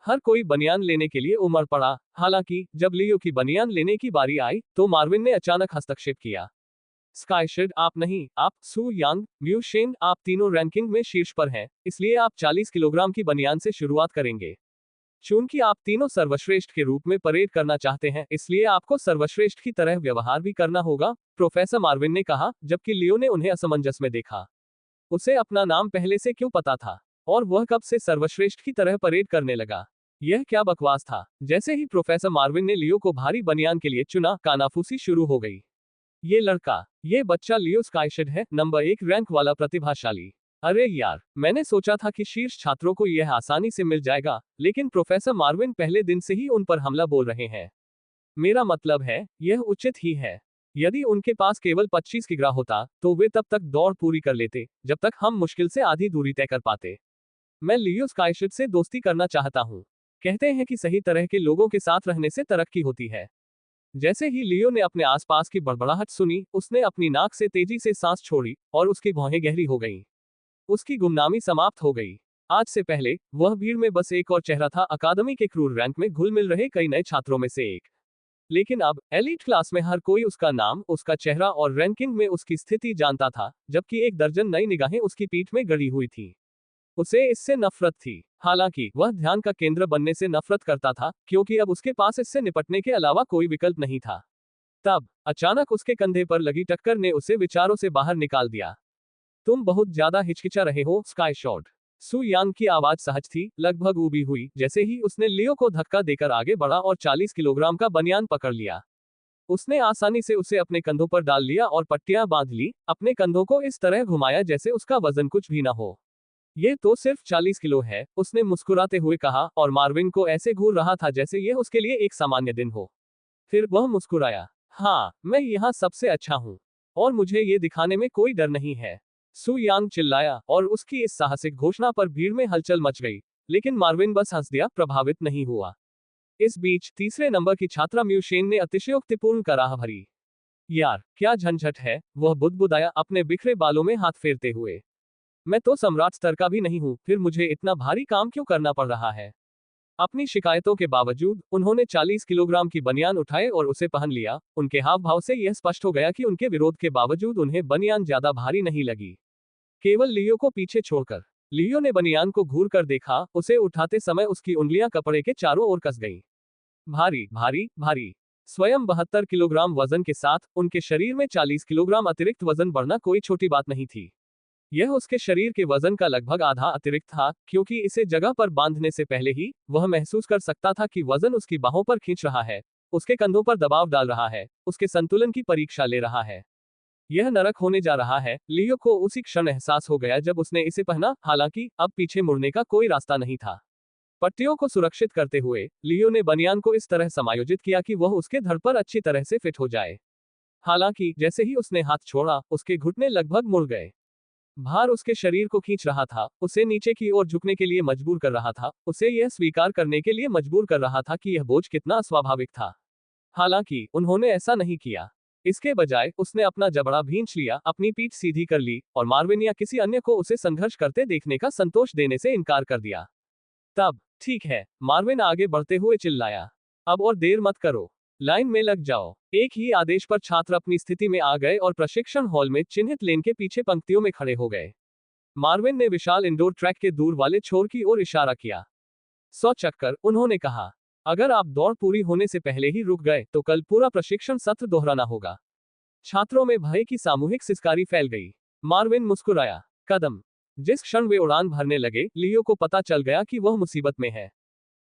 Speaker 1: हर कोई बनियान लेने के लिए उमड़ पड़ा। हालांकि जब लियो की बनियान लेने की बारी आई, तो मार्विन ने अचानक हस्तक्षेप किया। स्काईशेड, आप नहीं, आप, सू यांग, म्यू शेन, आप तीनों रैंकिंग में शीर्ष पर हैं, इसलिए आप 40 किलोग्राम की बनियान से शुरुआत करेंगे। चूंकि आप तीनों सर्वश्रेष्ठ के रूप में परेड करना चाहते हैं, इसलिए आपको सर्वश्रेष्ठ की तरह व्यवहार भी करना होगा, प्रोफेसर मार्विन ने कहा, जबकि लियो ने उन्हें असमंजस में देखा। उसे अपना नाम पहले से क्यों पता था? और वह कब से सर्वश्रेष्ठ की तरह परेड करने लगा? यह क्या बकवास था? जैसे ही प्रोफेसर मार्विन ने लियो को भारी बनियान के लिए चुना, कानाफूसी शुरू हो गई। ये बच्चा लियो स्काईशेड है, नंबर 1 रैंक वाला प्रतिभाशाली। अरे यार, मैंने सोचा था कि शीर्ष छात्रों को यह आसानी से मिल जाएगा, लेकिन प्रोफेसर मार्विन पहले दिन से ही उन पर हमला बोल रहे हैं। मेरा मतलब है, यह उचित ही है। यदि उनके पास केवल 25 किग्रा होता, तो वे तब तक दौड़ पूरी कर लेते, जब तक हम मुश्किल से आधी दूरी तय कर पाते। मैं लियो स्काईशेड से दोस्ती करना चाहता हूँ। कहते हैं कि सही तरह के लोगों के साथ रहने से तरक्की होती है। जैसे ही लियो ने अपने आसपास की बड़बड़ाहट सुनी, उसने अपनी नाक से तेजी से सांस छोड़ी और उसकी भौहें गहरी हो गईं। उसकी गुमनामी समाप्त हो गई। आज से पहले वह भीड़ में बस एक और चेहरा था, अकादमी के क्रूर रैंक में घुल मिल रहे कई नए छात्रों में से एक। लेकिन अब एलीट क्लास में हर कोई उसका नाम, उसका चेहरा और रैंकिंग में उसकी स्थिति जानता था, जबकि एक दर्जन नई निगाहें उसकी पीठ में गड़ी हुई थी। उसे इससे नफरत थी। हालांकि वह ध्यान का केंद्र बनने से नफरत करता था, क्योंकि अब उसके पास इससे निपटने के अलावा कोई विकल्प नहीं था। तब अचानक उसके कंधे पर लगी टक्कर ने उसे विचारों से बाहर निकाल दिया। तुम बहुत ज्यादा हिचकिचा रहे हो, स्काई शॉट। सु यांग की आवाज सहज थी, लगभग ऊबी हुई, जैसे ही उसने लियो को धक्का देकर आगे बढ़ा और 40 किलोग्राम का बनियान पकड़ लिया। उसने आसानी से उसे अपने कंधों पर डाल लिया और पट्टियां बांध ली, अपने कंधों को इस तरह घुमाया जैसे उसका वजन कुछ भी ना हो। ये तो सिर्फ 40 किलो है, उसने मुस्कुराते हुए कहा, और मार्विन को ऐसे घूर रहा था जैसे यह उसके लिए एक सामान्य दिन हो। फिर वह मुस्कुराया। हाँ, मैं यहाँ सबसे अच्छा हूँ। और मुझे ये दिखाने में कोई डर नहीं है। सु यांग चिल्लाया, और उसकी इस साहसिक घोषणा पर भीड़ में हलचल मच गई। लेकिन मार्विन बस हंस दिया, प्रभावित नहीं हुआ। इस बीच तीसरे नंबर की छात्रा म्यू शेन ने अतिशयोक्तिपूर्ण कराह भरी। यार, क्या झंझट है, वह बुदबुदाया, अपने बिखरे बालों में हाथ फेरते हुए। मैं तो सम्राट स्तर का भी नहीं हूं, फिर मुझे इतना भारी काम क्यों करना पड़ रहा है? अपनी शिकायतों के बावजूद उन्होंने 40 किलोग्राम की बनियान उठाए और उसे पहन लिया। उनके हाव भाव से यह स्पष्ट हो गया कि उनके विरोध के बावजूद उन्हें बनियान ज्यादा भारी नहीं लगी। केवल लियो को पीछे छोड़कर। लियो ने बनियान को घूर कर देखा, उसे उठाते समय उसकी उंगलियां कपड़े के चारों ओर कस गईं। भारी भारी भारी। स्वयं 72 किलोग्राम वजन के साथ उनके शरीर में 40 किलोग्राम अतिरिक्त वजन बढ़ना कोई छोटी बात नहीं थी। यह उसके शरीर के वजन का लगभग आधा अतिरिक्त था, क्योंकि इसे जगह पर बांधने से पहले ही वह महसूस कर सकता था कि वजन उसकी बाहों पर खींच रहा है, उसके कंधों पर दबाव डाल रहा है, उसके संतुलन की परीक्षा ले रहा है। यह नरक होने जा रहा है। लियो को उसी क्षण एहसास हो गया जब उसने इसे पहना, हालांकि अब पीछे मुड़ने का कोई रास्ता नहीं था। पट्टियों को सुरक्षित करते हुए लियो ने बनियान को इस तरह समायोजित किया कि वह उसके धड़ पर अच्छी तरह से फिट हो जाए। हालांकि जैसे ही उसने हाथ छोड़ा, उसके घुटने लगभग मुड़ गए। भार उसके शरीर को खींच रहा था, उसे नीचे की ओर झुकने के लिए मजबूर कर रहा था, उसे यह स्वीकार करने के लिए मजबूर कर रहा था कि यह बोझ कितना अस्वाभाविक था। हालांकि उन्होंने ऐसा नहीं किया। इसके बजाय उसने अपना जबड़ा भींच लिया, अपनी पीठ सीधी कर ली, और मार्विन या किसी अन्य को उसे संघर्ष करते देखने का संतोष देने से इनकार कर दिया। तब ठीक है, मार्विन आगे बढ़ते हुए चिल्लाया। अब और देर मत करो, लाइन में लग जाओ। एक ही आदेश पर छात्र अपनी स्थिति में आ गए और प्रशिक्षण हॉल में चिन्हित लेन के पीछे पंक्तियों में खड़े हो गए। मार्विन ने विशाल इंडोर ट्रैक के दूर वाले छोर की ओर इशारा किया। 100 चक्कर, उन्होंने कहा। अगर आप दौड़ पूरी होने से पहले ही रुक गए तो कल पूरा प्रशिक्षण सत्र दोहराना होगा। छात्रों में भय की सामूहिक सिसकारी फैल गई। मार्विन मुस्कुराया। कदम। जिस क्षण वे उड़ान भरने लगे, लियो को पता चल गया कि वह मुसीबत में है।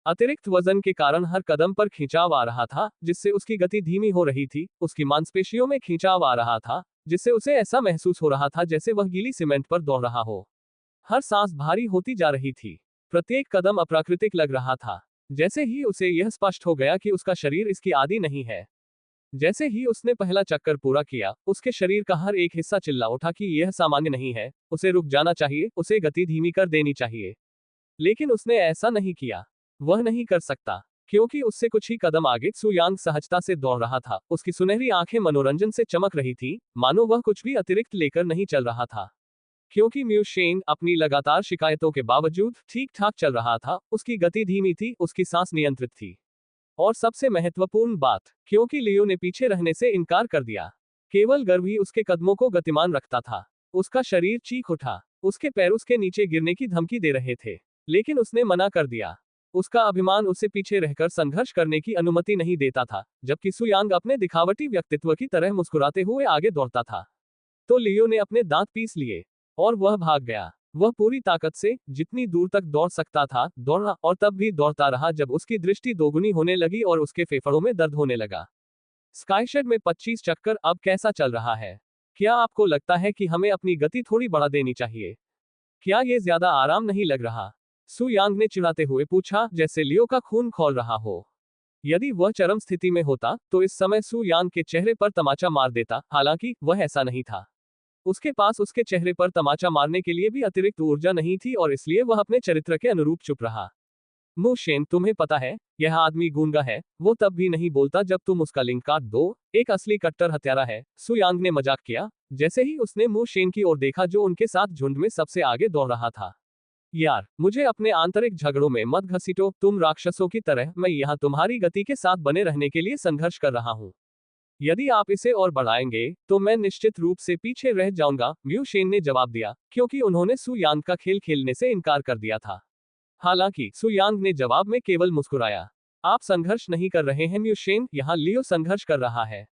Speaker 1: अतिरिक्त वजन के कारण हर कदम पर खिंचाव आ रहा था, जिससे उसकी गति धीमी हो रही थी। उसकी मांसपेशियों में खिंचाव आ रहा था, जिससे उसे ऐसा महसूस हो रहा था जैसे वह गीली सीमेंट पर दौड़ रहा हो। हर सांस भारी होती जा रही थी। प्रत्येक कदम अप्राकृतिक लग रहा था। जैसे ही उसे यह स्पष्ट हो गया कि उसका शरीर इसकी आदी नहीं है। जैसे ही उसने पहला चक्कर पूरा किया, उसके शरीर का हर एक हिस्सा चिल्ला उठा कि यह सामान्य नहीं है, उसे रुक जाना चाहिए, उसे गति धीमी कर देनी चाहिए। लेकिन उसने ऐसा नहीं किया। वह नहीं कर सकता, क्योंकि उससे कुछ ही कदम आगे सु यांग सहजता से दौड़ रहा था। उसकी सुनहरी आंखें मनोरंजन से चमक रही थी, मानो वह कुछ भी अतिरिक्त लेकर नहीं चल रहा था। क्योंकि म्यू शेन अपनी लगातार शिकायतों के बावजूद ठीक ठाक चल रहा था, उसकी गति धीमी थी, उसकी सांस नियंत्रित थी। और सबसे महत्वपूर्ण बात, क्योंकि लियो ने पीछे रहने से इनकार कर दिया। केवल गर्व ही उसके कदमों को गतिमान रखता था। उसका शरीर चीख उठा, उसके पैर उसके नीचे गिरने की धमकी दे रहे थे, लेकिन उसने मना कर दिया। उसका अभिमान उसे पीछे रहकर संघर्ष करने की अनुमति नहीं देता था, जबकि सु यांग अपने दिखावटी व्यक्तित्व की तरह मुस्कुराते हुए आगे दौड़ता था। तो लियो ने अपने दांत पीस लिए, और वह भाग गया। वह पूरी ताकत से, जितनी दूर तक दौड़ सकता था, दौड़ा, और तब भी दौड़ता रहा जब उसकी दृष्टि दोगुनी होने लगी और उसके फेफड़ों में दर्द होने लगा। स्काईशेड में 25 चक्कर अब कैसा चल रहा है? क्या आपको लगता है कि हमें अपनी गति थोड़ी बढ़ा देनी चाहिए? क्या ये ज्यादा आराम नहीं लग रहा? सु यांग ने चिढ़ाते हुए पूछा, जैसे लियो का खून खौल रहा हो। यदि वह चरम स्थिति में होता, तो इस समय सु यांग के चेहरे पर तमाचा मार देता, हालांकि वह ऐसा नहीं था। उसके पास उसके चेहरे पर तमाचा मारने के लिए भी अतिरिक्त ऊर्जा नहीं थी, और इसलिए वह अपने चरित्र के अनुरूप चुप रहा। मु शेन, तुम्हें पता है, यह आदमी गूंगा है। वो तब भी नहीं बोलता जब तुम उसका लिंक काट दो। एक असली कट्टर हत्यारा है, सु यांग ने मजाक किया, जैसे ही उसने मु शेन की ओर देखा जो उनके साथ झुंड में सबसे आगे दौड़ रहा था। यार, मुझे अपने आंतरिक झगड़ों में मत घसीटो, तुम राक्षसों की तरह। मैं यहाँ तुम्हारी गति के साथ बने रहने के लिए संघर्ष कर रहा हूँ। यदि आप इसे और बढ़ाएंगे, तो मैं निश्चित रूप से पीछे रह जाऊंगा, म्यू शेन ने जवाब दिया, क्योंकि उन्होंने सु यांग का खेल खेलने से इनकार कर दिया था। हालांकि सु यांग ने जवाब में केवल मुस्कुराया। आप संघर्ष नहीं कर रहे हैं म्यू शेन, यहाँ लियो संघर्ष कर रहा है।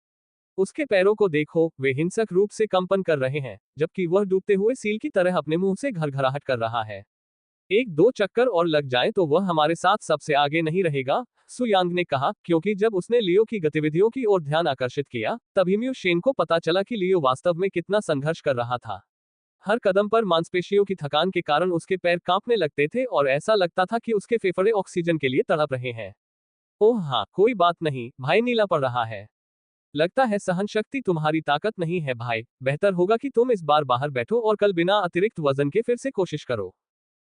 Speaker 1: उसके पैरों को देखो, वे हिंसक रूप से कंपन कर रहे हैं, जबकि वह डूबते हुए सील की तरह अपने मुंह से घरघराहट कर रहा है। एक दो चक्कर और लग जाएं तो वह हमारे साथ सबसे आगे नहीं रहेगा, सु यांग ने कहा, क्योंकि जब उसने लियो की गतिविधियों की ओर ध्यान आकर्षित किया, तभी म्यू शेन को पता चला कि लियो वास्तव में कितना संघर्ष कर रहा था। हर कदम पर मांसपेशियों की थकान के कारण उसके पैर कांपने लगते थे और ऐसा लगता था कि उसके फेफड़े ऑक्सीजन के लिए तड़प रहे हैं। ओह हाँ, कोई बात नहीं, भाई नीला पड़ रहा है। लगता है सहन शक्ति तुम्हारी ताकत नहीं है भाई, बेहतर होगा कि तुम इस बार बाहर बैठो और कल बिना अतिरिक्त वजन के फिर से कोशिश करो।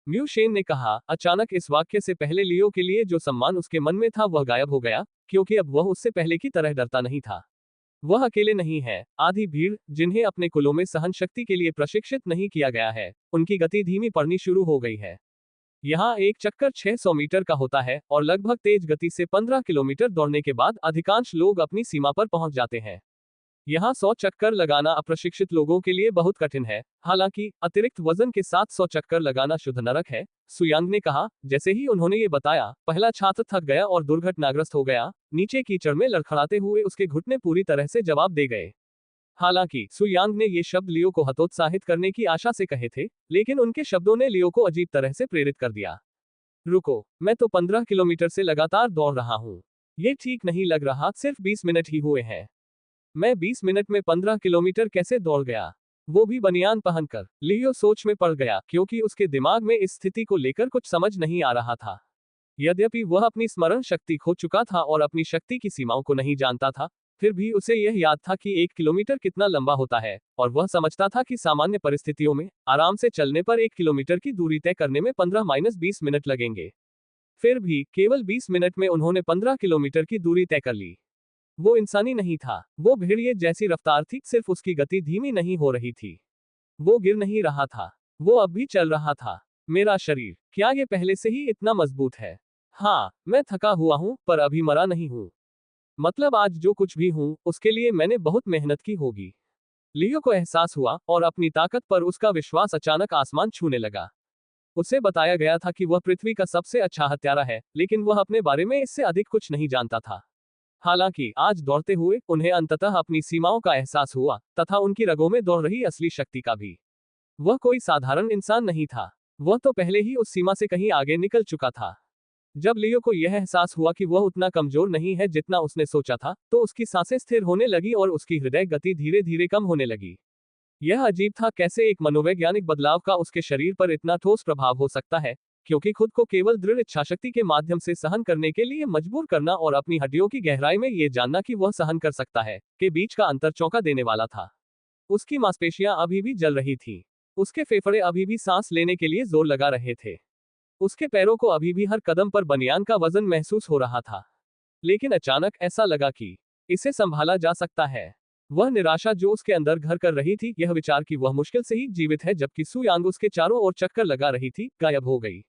Speaker 1: म्यू शेन ने कहा। अचानक इस वाक्य से पहले लियो के लिए जो सम्मान उसके मन में था वह गायब हो गया, क्योंकि अब वह उससे पहले की तरह डरता नहीं था। वह अकेले नहीं है, आधी भीड़, जिन्हें अपने कुलों में सहन शक्ति के लिए प्रशिक्षित नहीं किया गया है, उनकी गति धीमी पड़नी शुरू हो गई है। यहाँ एक चक्कर 600 मीटर का होता है और लगभग तेज गति से 15 किलोमीटर दौड़ने के बाद अधिकांश लोग अपनी सीमा पर पहुंच जाते हैं। यहाँ 100 चक्कर लगाना अप्रशिक्षित लोगों के लिए बहुत कठिन है, हालांकि अतिरिक्त वजन के साथ 100 चक्कर लगाना शुद्ध नरक है, सुयांग ने कहा। जैसे ही उन्होंने ये बताया, पहला छात्र थक गया और दुर्घटनाग्रस्त हो गया, नीचे कीचड़ में लड़खड़ाते हुए उसके घुटने पूरी तरह से जवाब दे गए। हालांकि सुयांग ने ये शब्द लियो को हतोत्साहित करने की आशा से कहे थे, लेकिन उनके शब्दों ने लियो को अजीब तरह से प्रेरित कर दिया। रुको, मैं तो 15 किलोमीटर से लगातार दौड़ रहा हूँ। ये ठीक नहीं लग रहा, सिर्फ 20 मिनट ही हुए हैं। मैं 20 मिनट में 15 किलोमीटर कैसे दौड़ गया, वो भी बनियान पहनकर। लियो सोच में पड़ गया, क्योंकि उसके दिमाग में इस स्थिति को लेकर कुछ समझ नहीं आ रहा था। यद्यपि वह अपनी स्मरण शक्ति खो चुका था और अपनी शक्ति की सीमाओं को नहीं जानता था, फिर भी उसे यह याद था कि 1 किलोमीटर कितना लंबा होता है, और वह समझता था कि सामान्य परिस्थितियों में आराम से चलने पर 1 किलोमीटर की दूरी तय करने में 15-20 मिनट लगेंगे। फिर भी केवल 20 मिनट में उन्होंने 15 किलोमीटर की दूरी तय कर ली। वो इंसानी नहीं था, वो भेड़िए जैसी रफ्तार थी, सिर्फ उसकी गति धीमी नहीं हो रही थी। वो गिर नहीं रहा था, वो अब भी चल रहा था। मेरा शरीर, क्या ये पहले से ही इतना मजबूत है? हाँ, मैं थका हुआ हूँ, पर अभी मरा नहीं हूँ। मतलब आज जो कुछ भी हूँ, उसके लिए मैंने बहुत मेहनत की होगी। लियो को एहसास हुआ, और अपनी ताकत पर उसका विश्वास अचानक आसमान छूने लगा। उसे बताया गया था कि वह पृथ्वी का सबसे अच्छा हत्यारा है, लेकिन वह अपने बारे में इससे अधिक कुछ नहीं जानता था। हालांकि आज दौड़ते हुए उन्हें अंततः अपनी सीमाओं का एहसास हुआ, तथा उनकी रगों में दौड़ रही असली शक्ति का भी। वह कोई साधारण इंसान नहीं था, वह तो पहले ही उस सीमा से कहीं आगे निकल चुका था। जब लियो को यह एहसास हुआ कि वह उतना कमजोर नहीं है जितना उसने सोचा था, तो उसकी सांसें स्थिर होने लगी और उसकी हृदय गति धीरे धीरे कम होने लगी। यह अजीब था, कैसे एक मनोवैज्ञानिक बदलाव का उसके शरीर पर इतना ठोस प्रभाव हो सकता है, क्योंकि खुद को केवल दृढ़ इच्छाशक्ति के माध्यम से सहन करने के लिए मजबूर करना और अपनी हड्डियों की गहराई में ये जानना कि वह सहन कर सकता है, के बीच का अंतर चौंका देने वाला था। उसकी मांसपेशियां अभी भी जल रही थी, उसके फेफड़े अभी भी सांस लेने के लिए जोर लगा रहे थे, उसके पैरों को अभी भी हर कदम पर बनियान का वजन महसूस हो रहा था। लेकिन अचानक ऐसा लगा कि इसे संभाला जा सकता है। वह निराशा जो उसके अंदर घर कर रही थी, यह विचार कि वह मुश्किल से ही जीवित है जबकि सु यांग उसके चारों ओर चक्कर लगा रही थी, गायब हो गई।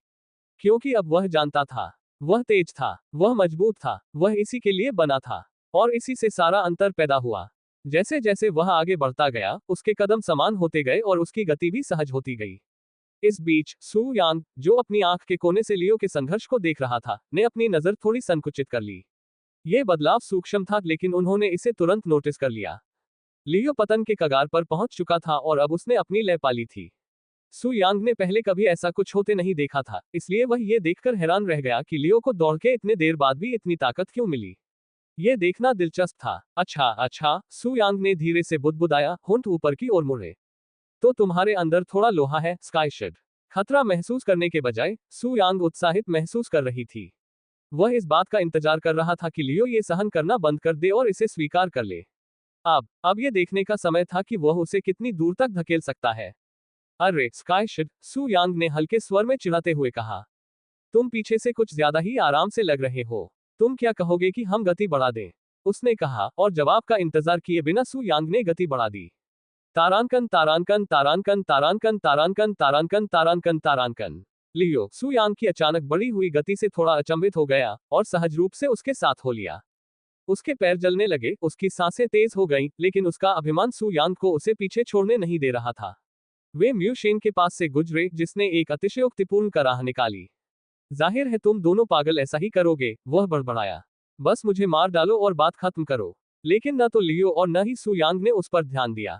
Speaker 1: क्योंकि अब वह जानता था, वह तेज था, वह मजबूत था, वह इसी के लिए बना था, और इसी से सारा अंतर पैदा हुआ। जैसे जैसे वह आगे बढ़ता गया, उसके कदम समान होते गए और उसकी गति भी सहज होती गई। इस बीच सु यांग, जो अपनी आंख के कोने से लियो के संघर्ष को देख रहा था, ने अपनी नजर थोड़ी संकुचित कर ली। यह बदलाव सूक्ष्म था, लेकिन उन्होंने इसे तुरंत नोटिस कर लिया। लियो पतन के कगार पर पहुंच चुका था और अब उसने अपनी लय पाली थी। सु यांग ने पहले कभी ऐसा कुछ होते नहीं देखा था, इसलिए वह ये देखकर हैरान रह गया कि लियो को दौड़ के इतने देर बाद भी इतनी ताकत क्यों मिली। ये देखना दिलचस्प था। अच्छा अच्छा, सु यांग ने धीरे से बुदबुदाया, होंठ ऊपर की ओर मुड़े। तो तुम्हारे अंदर थोड़ा लोहा है, स्काईशेड। खतरा महसूस करने के बजाय सु यांग उत्साहित महसूस कर रही थी। वह इस बात का इंतजार कर रहा था कि लियो ये सहन करना बंद कर दे और इसे स्वीकार कर ले। अब ये देखने का समय था कि वह उसे कितनी दूर तक धकेल सकता है। अरे स्काईशेड, सु यांग ने हल्के स्वर में चिढ़ाते हुए कहा। तुम पीछे से कुछ ज्यादा ही आराम से लग रहे हो। तुम क्या कहोगे कि हम गति बढ़ा दें? उसने कहा, और जवाब का इंतजार किए बिना सु यांग ने गति बढ़ा दी। तारांकन तारांकन तारांकन तारांकन तारांकन तारांकन तारांकन तारांकन। लियो सु यांग की अचानक बढ़ी हुई गति से थोड़ा अचंभित हो गया और सहज रूप से उसके साथ हो लिया। उसके पैर जलने लगे, उसकी सांसें तेज हो गईं, लेकिन उसका अभिमान सु यांग को उसे पीछे छोड़ने नहीं दे रहा था। वे म्यू शेन के पास से गुजरे, जिसने एक अतिशयोक्तिपूर्ण कराह निकाली। जाहिर है तुम दोनों पागल ऐसा ही करोगे, वह बड़बड़ाया। बस मुझे मार डालो और बात खत्म करो। लेकिन न तो लियो और न ही सू यांग ने उस पर ध्यान दिया।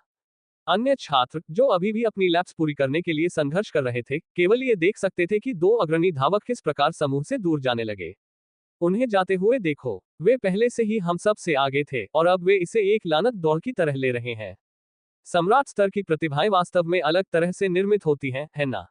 Speaker 1: अन्य छात्र, जो अभी भी अपनी लैप्स पूरी करने के लिए संघर्ष कर रहे थे, केवल ये देख सकते थे कि दो अग्रणी धावक किस प्रकार समूह से दूर जाने लगे। उन्हें जाते हुए देखो, वे पहले से ही हम सब से आगे थे और अब वे इसे एक लानत दौड़ की तरह ले रहे हैं। सम्राट स्तर की प्रतिभाएं वास्तव में अलग तरह से निर्मित होती हैं, है ना?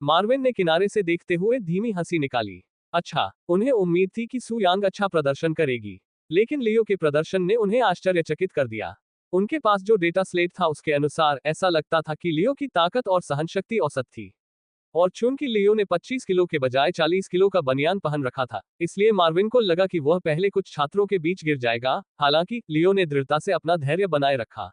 Speaker 1: मार्विन ने किनारे से देखते हुए धीमी हंसी निकाली। अच्छा, उन्हें उम्मीद थी कि सू यांग अच्छा प्रदर्शन करेगी, लेकिन लियो के प्रदर्शन ने उन्हें आश्चर्यचकित कर दिया। उनके पास जो डेटा स्लेट था उसके अनुसार ऐसा लगता था कि लियो की ताकत और सहनशक्ति औसत थी। और चूंकि लियो ने 25 किलो के बजाय 40 किलो का बनियान पहन रखा था, इसलिए मार्विन को लगा कि वह पहले कुछ छात्रों के बीच गिर जाएगा। हालांकि लियो ने दृढ़ता से अपना धैर्य बनाए रखा।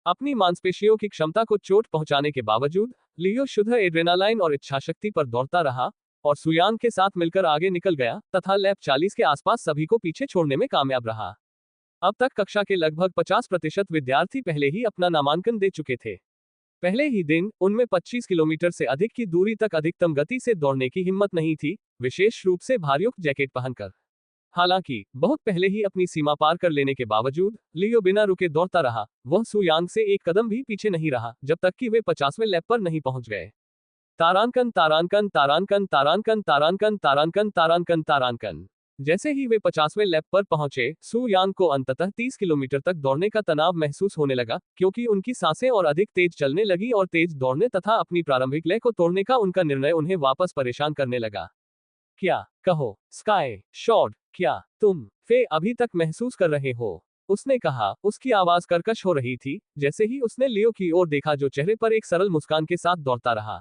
Speaker 1: अपनी मांसपेशियों की क्षमता को चोट पहुंचाने के बावजूद लियो शुद्ध एड्रेनालाइन और इच्छाशक्ति पर दौड़ता रहा और सू यांग के साथ मिलकर आगे निकल गया तथा लैप 40 के आसपास सभी को पीछे छोड़ने में कामयाब रहा। अब तक कक्षा के लगभग 50% विद्यार्थी पहले ही अपना नामांकन दे चुके थे। पहले ही दिन उनमें 25 किलोमीटर से अधिक की दूरी तक अधिकतम गति से दौड़ने की हिम्मत नहीं थी, विशेष रूप से भारीयुक्त जैकेट पहनकर। हालांकि बहुत पहले ही अपनी सीमा पार कर लेने के बावजूद लियो बिना रुके दौड़ता रहा। वह सू यांग से एक कदम भी पीछे नहीं रहा जब तक कि वे 50वें लैप पर नहीं पहुंच गए। तारांकन तारांकन तारांकन तारांकन तारांकन तारांकन तारांकन तारांकन। जैसे ही वे 50वें लैप पर पहुंचे, सू यांग को अंततः 30 किलोमीटर तक दौड़ने का तनाव महसूस होने लगा, क्योंकि उनकी सांसें और अधिक तेज चलने लगी और तेज दौड़ने तथा अपनी प्रारंभिक लय को तोड़ने का उनका निर्णय उन्हें वापस परेशान करने लगा। क्या कहो स्काई शॉर्ट, क्या तुम फे अभी तक महसूस कर रहे हो? उसने कहा। उसकी आवाज कर्कश हो रही थी जैसे ही उसने लियो की ओर देखा जो चेहरे पर एक सरल मुस्कान के साथ दौड़ता रहा।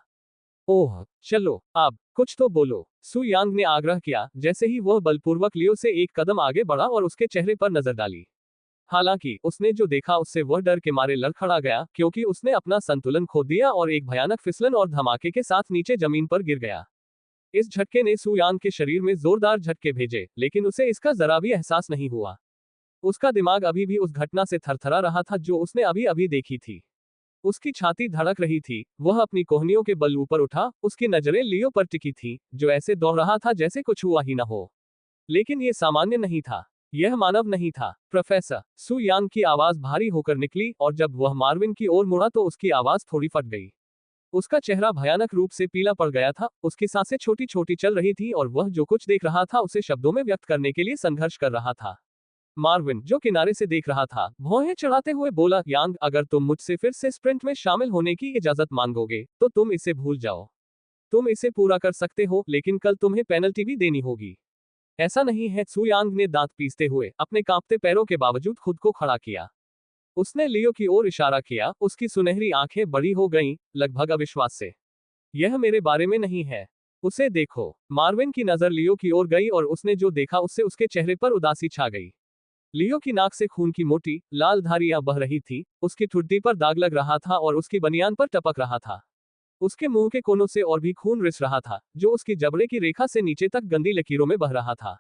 Speaker 1: ओह चलो अब कुछ तो बोलो, सू यांग ने आग्रह किया जैसे ही वह बलपूर्वक लियो से एक कदम आगे बढ़ा और उसके चेहरे पर नजर डाली। हालांकि उसने जो देखा उससे वह डर के मारे लड़खड़ा गया, क्योंकि उसने अपना संतुलन खो दिया और एक भयानक फिसलन और धमाके के साथ नीचे जमीन पर गिर गया। इस झटके ने सू यांग के शरीर में जोरदार झटके भेजे, लेकिन उसे इसका जरा भी एहसास नहीं हुआ। उसका दिमाग अभी भी उस घटना से थरथरा रहा था जो उसने अभी अभी देखी थी। उसकी छाती धड़क रही थी। वह अपनी कोहनियों के बल ऊपर उठा। उसकी नजरें लियो पर टिकी थी, जो ऐसे दौड़ रहा था जैसे कुछ हुआ ही न हो। लेकिन यह सामान्य नहीं था, यह मानव नहीं था। प्रोफेसर, सू यांग की आवाज भारी होकर निकली और जब वह मार्विन की ओर मुड़ा तो उसकी आवाज थोड़ी फट गई। उसका चेहरा भयानक रूप से पीला पड़ गया था, उसकी सांसें छोटी छोटी चल रही थी और वह जो कुछ देख रहा था उसे शब्दों में व्यक्त करने के लिए संघर्ष कर रहा था। मार्विन, जो किनारे से देख रहा था, भौहें चढ़ाते हुए बोला, यांग, अगर तुम मुझसे फिर से स्प्रिंट में शामिल होने की इजाजत मांगोगे तो तुम इसे भूल जाओ। तुम इसे पूरा कर सकते हो, लेकिन कल तुम्हें पेनल्टी भी देनी होगी। ऐसा नहीं है, सू यांग ने दांत पीसते हुए अपने कांपते पैरों के बावजूद खुद को खड़ा किया। उसने लियो की ओर इशारा किया। उसकी सुनहरी आंखें बड़ी हो गईं, लगभग अविश्वास से। यह मेरे बारे में नहीं है, उसे देखो। मार्विन की नजर लियो की ओर गई और उसने जो देखा उससे उसके चेहरे पर उदासी छा गई। लियो की नाक से खून की मोटी लाल धारियां बह रही थी, उसकी ठुड्डी पर दाग लग रहा था और उसकी बनियान पर टपक रहा था। उसके मुंह के कोनों से और भी खून रिस रहा था, जो उसकी जबड़े की रेखा से नीचे तक गंदी लकीरों में बह रहा था।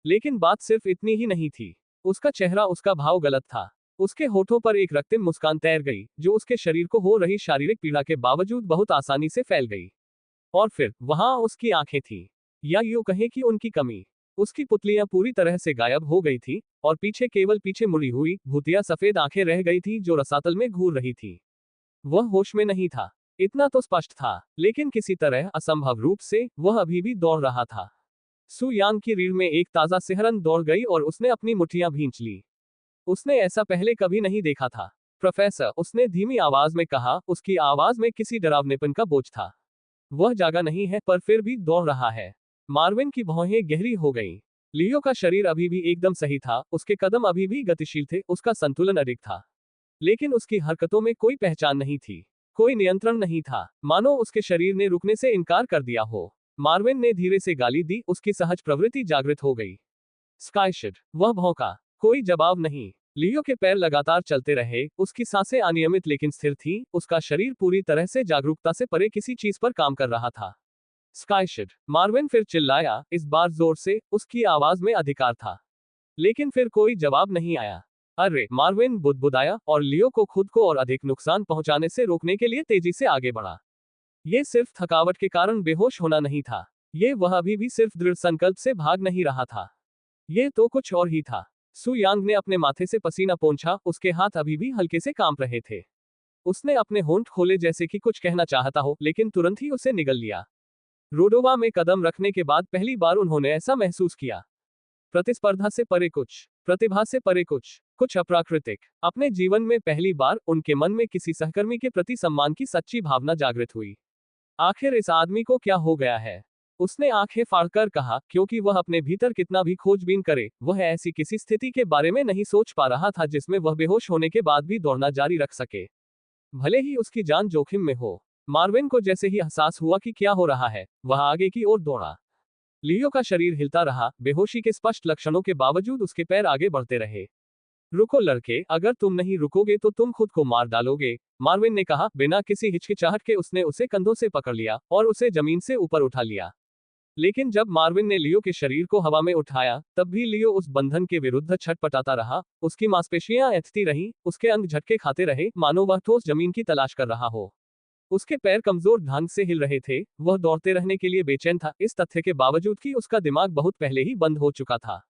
Speaker 1: लेकिन बात सिर्फ इतनी ही नहीं थी, उसका चेहरा, उसका भाव गलत था। उसके होठों पर एक रक्तिम मुस्कान तैर गई, जो उसके शरीर को हो रही शारीरिक पीड़ा के बावजूद बहुत आसानी से फैल गई। और फिर वहां उसकी आंखें थीं, या यूं कहें कि उनकी कमी। उसकी पुतलियां पूरी तरह से गायब हो गई थी और पीछे केवल पीछे मुड़ी हुई भूतिया सफेद आंखें रह गई थी जो रसातल में घूर रही थी। वह होश में नहीं था, इतना तो स्पष्ट था, लेकिन किसी तरह असंभव रूप से वह अभी भी दौड़ रहा था। सू यांग की रीढ़ में एक ताजा सिहरन दौड़ गई और उसने अपनी मुठ्ठियां भींच ली। उसने ऐसा पहले कभी नहीं देखा था। प्रोफेसर, उसने धीमी आवाज में कहा, उसकी आवाज में किसी डरावनेपन का बोझ था। वह जागा नहीं है, पर फिर भी दौड़ रहा है। मार्विन की भौहें गहरी हो गईं। लियो का शरीर अभी भी एकदम सही था, उसके कदम अभी भी गतिशील थे, उसका संतुलन अडिग था। लेकिन उसकी हरकतों में कोई पहचान नहीं थी, कोई नियंत्रण नहीं था, मानो उसके शरीर ने रुकने से इनकार कर दिया हो। मार्विन ने धीरे से गाली दी, उसकी सहज प्रवृत्ति जागृत हो गई। स्काईशिट, वह भौंका। कोई जवाब नहीं। लियो के पैर लगातार चलते रहे, उसकी सांसें अनियमित लेकिन स्थिर थीं, उसका शरीर पूरी तरह से जागरूकता से परे किसी चीज पर काम कर रहा था। स्काईशिट, मार्विन फिर चिल्लाया, इस बार जोर से, उसकी आवाज में अधिकार था। लेकिन फिर कोई जवाब नहीं आया। अरे, मार्विन बुदबुदाया और लियो को खुद को और अधिक नुकसान पहुंचाने से रोकने के लिए तेजी से आगे बढ़ा। ये सिर्फ थकावट के कारण बेहोश होना नहीं था, ये वह अभी भी सिर्फ दृढ़ संकल्प से भाग नहीं रहा था। ये तो कुछ और ही था। सु यांग ने अपने माथे से पसीना पोंछा, उसके हाथ अभी भी हल्के से कांप रहे थे। उसने अपने होंठ खोले जैसे कि कुछ कहना चाहता हो, लेकिन तुरंत ही उसे निगल लिया। रोडोवा में कदम रखने के बाद पहली बार उन्होंने ऐसा महसूस किया। प्रतिस्पर्धा से परे कुछ, प्रतिभा से परे कुछ अप्राकृतिक। अपने जीवन में पहली बार उनके मन में किसी सहकर्मी के प्रति सम्मान की सच्ची भावना जागृत हुई। आखिर इस आदमी को क्या हो गया है? उसने आंखें फाड़कर कहा, क्योंकि वह अपने भीतर कितना भी खोजबीन करे, वह ऐसी किसी स्थिति के बारे में नहीं सोच पा रहा था जिसमें वह बेहोश होने के बाद भी दौड़ना जारी रख सके, भले ही उसकी जान जोखिम में हो। मार्विन को जैसे ही एहसास हुआ कि क्या हो रहा है, वह आगे की ओर दौड़ा। लियो का शरीर हिलता रहा, बेहोशी के स्पष्ट लक्षणों के बावजूद उसके पैर आगे बढ़ते रहे। रुको लड़के, अगर तुम नहीं रुकोगे तो तुम खुद को मार डालोगे, मार्विन ने कहा। बिना किसी हिचकिचाहट के उसने उसे कंधों से पकड़ लिया और उसे जमीन से ऊपर उठा लिया। लेकिन जब मार्विन ने लियो के शरीर को हवा में उठाया, तब भी लियो उस बंधन के विरुद्ध छटपटाता रहा। उसकी मांसपेशियां ऐंठती रहीं, उसके अंग झटके खाते रहे, मानो वह ठोस जमीन की तलाश कर रहा हो। उसके पैर कमजोर ढंग से हिल रहे थे, वह दौड़ते रहने के लिए बेचैन था, इस तथ्य के बावजूद कि उसका दिमाग बहुत पहले ही बंद हो चुका था।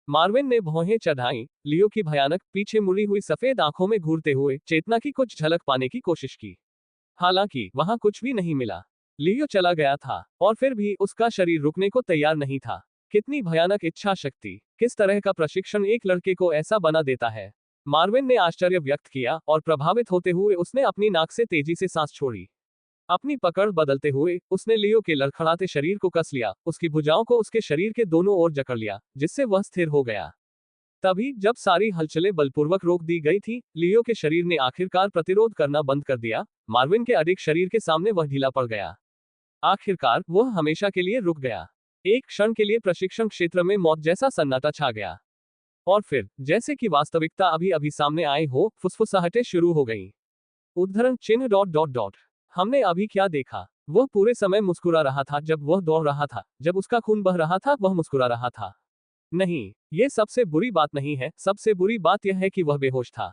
Speaker 1: मार्विन ने भौहें चढ़ाई, लियो की भयानक पीछे मुड़ी हुई सफेद आंखों में घूरते हुए चेतना की कुछ झलक पाने की कोशिश की। हालांकि वहां कुछ भी नहीं मिला। लियो चला गया था, और फिर भी उसका शरीर रुकने को तैयार नहीं था। कितनी भयानक इच्छा शक्ति, किस तरह का प्रशिक्षण एक लड़के को ऐसा बना देता है। मार्विन ने आश्चर्य व्यक्त किया, और प्रभावित होते हुए उसने अपनी नाक से तेजी से सांस छोड़ी। अपनी पकड़ बदलते हुए उसने लियो के लड़खड़ाते शरीर को कस लिया, उसकी भुजाओं को उसके शरीर के दोनों ओर जकड़ लिया, जिससे वह स्थिर हो गया। तभी जब सारी हलचलें बलपूर्वक रोक दी गई थी, लियो के शरीर ने आखिरकार प्रतिरोध करना बंद कर दिया। मार्विन के अडिग शरीर के सामने वह ढीला पड़ गया। आखिरकार वह हमेशा के लिए रुक गया। एक क्षण के लिए प्रशिक्षण क्षेत्र में मौत जैसा सन्नाटा छा गया, और फिर जैसे कि वास्तविकता अभी अभी सामने आई हो, फुसफुसाहटें शुरू हो गईं। उद्धरण चिन्ह डॉट डॉट डॉट। हमने अभी क्या देखा? वह पूरे समय मुस्कुरा रहा था जब वह दौड़ रहा था, जब उसका खून बह रहा था वह मुस्कुरा रहा था। नहीं, ये सबसे बुरी बात नहीं है, सबसे बुरी बात यह है कि वह बेहोश था।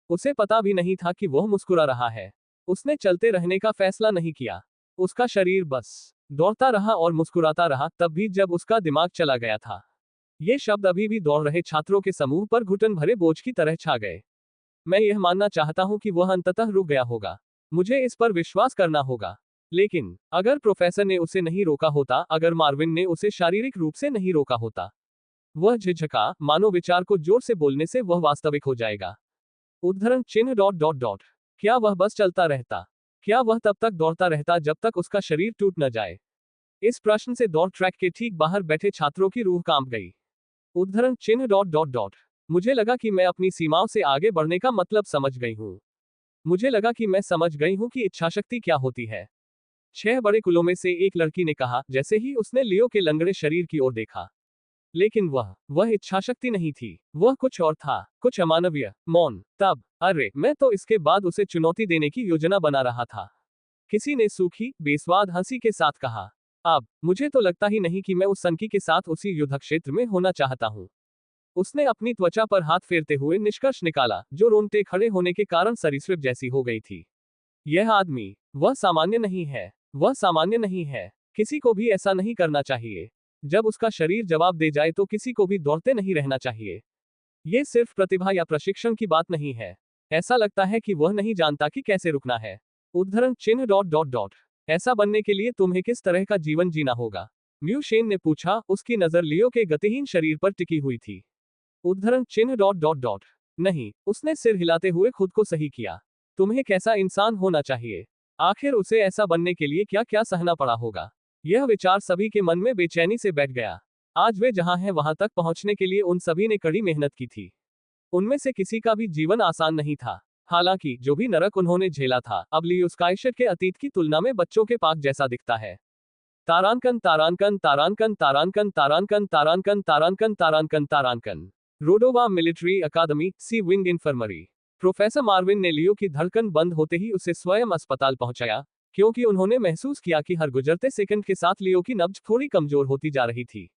Speaker 1: उसे पता भी नहीं था कि वह मुस्कुरा रहा है। उसने चलते रहने का फैसला नहीं किया। उसका शरीर बस दौड़ता रहा और मुस्कुराता रहा, तब भी जब उसका दिमाग चला गया था। ये शब्द अभी भी दौड़ रहे छात्रों के समूह पर घुटन भरे बोझ की तरह छा गए। मैं यह मानना चाहता हूं कि वह अंततः रुक गया होगा। मुझे इस पर विश्वास करना होगा। लेकिन अगर प्रोफेसर ने उसे नहीं रोका होता, अगर मार्विन ने उसे शारीरिक रूप से नहीं रोका होता, वह झिझका, मानो विचार को जोर से बोलने से वह वास्तविक हो जाएगा। उद्धरण चिन्ह डॉट डॉट डॉट। क्या वह बस चलता रहता? क्या वह तब तक दौड़ता रहता जब तक उसका शरीर टूट न जाए? इस प्रश्न से दौड़ ट्रैक के ठीक बाहर बैठे छात्रों की रूह कांप गई। उद्धरण चिन्ह डॉट डॉट डॉट। मुझे लगा कि मैं अपनी सीमाओं से आगे बढ़ने का मतलब समझ गई हूँ। मुझे लगा कि मैं समझ गई हूँ कि इच्छाशक्ति क्या होती है। 6 बड़े कुलों में से एक लड़की ने कहा, जैसे ही उसने लियो के लंगड़े शरीर की ओर देखा। लेकिन वह इच्छाशक्ति नहीं थी, वह कुछ और था, कुछ अमानवीय, मौन। तब, अरे, मैं तो इसके बाद उसे चुनौती देने की योजना बना रहा था। किसी ने सूखी, बेस्वाद हंसी के साथ कहा। अब, मुझे तो लगता ही नहीं कि मैं उस सनकी के साथ उसी युद्ध क्षेत्र में होना चाहता हूँ। उसने अपनी त्वचा पर हाथ फेरते हुए निष्कर्ष निकाला, जो रोंगटे खड़े होने के कारण सरीसृप जैसी हो गई थी। यह आदमी, वह सामान्य नहीं है, वह सामान्य नहीं है। किसी को भी ऐसा नहीं करना चाहिए। जब उसका शरीर जवाब दे जाए तो किसी को भी दौड़ते नहीं रहना चाहिए। ये सिर्फ प्रतिभा या प्रशिक्षण की बात नहीं है। ऐसा लगता है कि वह नहीं जानता कि कैसे रुकना है। उद्धरण चिन्ह डॉट डॉट डॉट। ऐसा बनने के लिए तुम्हें किस तरह का जीवन जीना होगा? म्यू शेन ने पूछा, उसकी नजर लियो के गतिहीन शरीर पर टिकी हुई थी। उद्धरण चिन्ह डॉट डॉट डॉट। नहीं, उसने सिर हिलाते हुए खुद को सही किया। तुम्हें कैसा इंसान होना चाहिए? आखिर उसे ऐसा बनने के लिए क्या क्या सहना पड़ा होगा? यह विचार सभी के मन में बेचैनी से बैठ गया। आज वे जहां हैं वहां तक पहुंचने के लिए उन सभी ने कड़ी मेहनत की थी। उनमें से किसी का भी जीवन आसान नहीं था। हालांकि जो भी नरक उन्होंने झेला था, अब लियो स्काईशर के अतीत की तुलना में बच्चों के पाक जैसा दिखता है। तारांकन तारांकन तारांकन तारांकन तारांकन तारांकन तारांकन तारांकन तारांकन। रोडोवा मिलिट्री अकादमी, सी विंग इन्फर्मरी। प्रोफेसर मार्विन ने लियो की धड़कन बंद होते ही उसे स्वयं अस्पताल पहुंचाया, क्योंकि उन्होंने महसूस किया कि हर गुजरते सेकंड के साथ लियो की नब्ज थोड़ी कमजोर होती जा रही थी।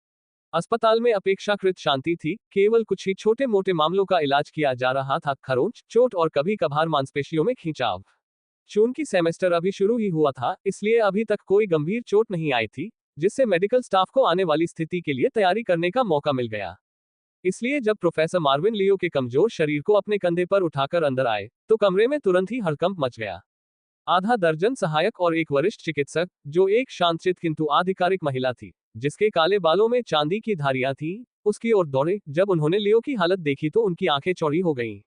Speaker 1: अस्पताल में अपेक्षाकृत शांति थी, केवल कुछ ही छोटे मोटे मामलों का इलाज किया जा रहा था, खरोंच, चोट और कभी कभार मांसपेशियों में खिंचाव। चूंकि सेमेस्टर अभी शुरू ही हुआ था, इसलिए अभी तक कोई गंभीर चोट नहीं आई थी, जिससे मेडिकल स्टाफ को आने वाली स्थिति के लिए तैयारी करने का मौका मिल गया। इसलिए जब प्रोफेसर मार्विन लियो के कमजोर शरीर को अपने कंधे पर उठाकर अंदर आए, तो कमरे में तुरंत ही हड़कंप मच गया। आधा दर्जन सहायक और एक वरिष्ठ चिकित्सक, जो एक शांतचित्त किंतु आधिकारिक महिला थी, जिसके काले बालों में चांदी की धारियां थीं, उसकी ओर दौड़े। जब उन्होंने लियो की हालत देखी तो उनकी आंखें चौड़ी हो गईं।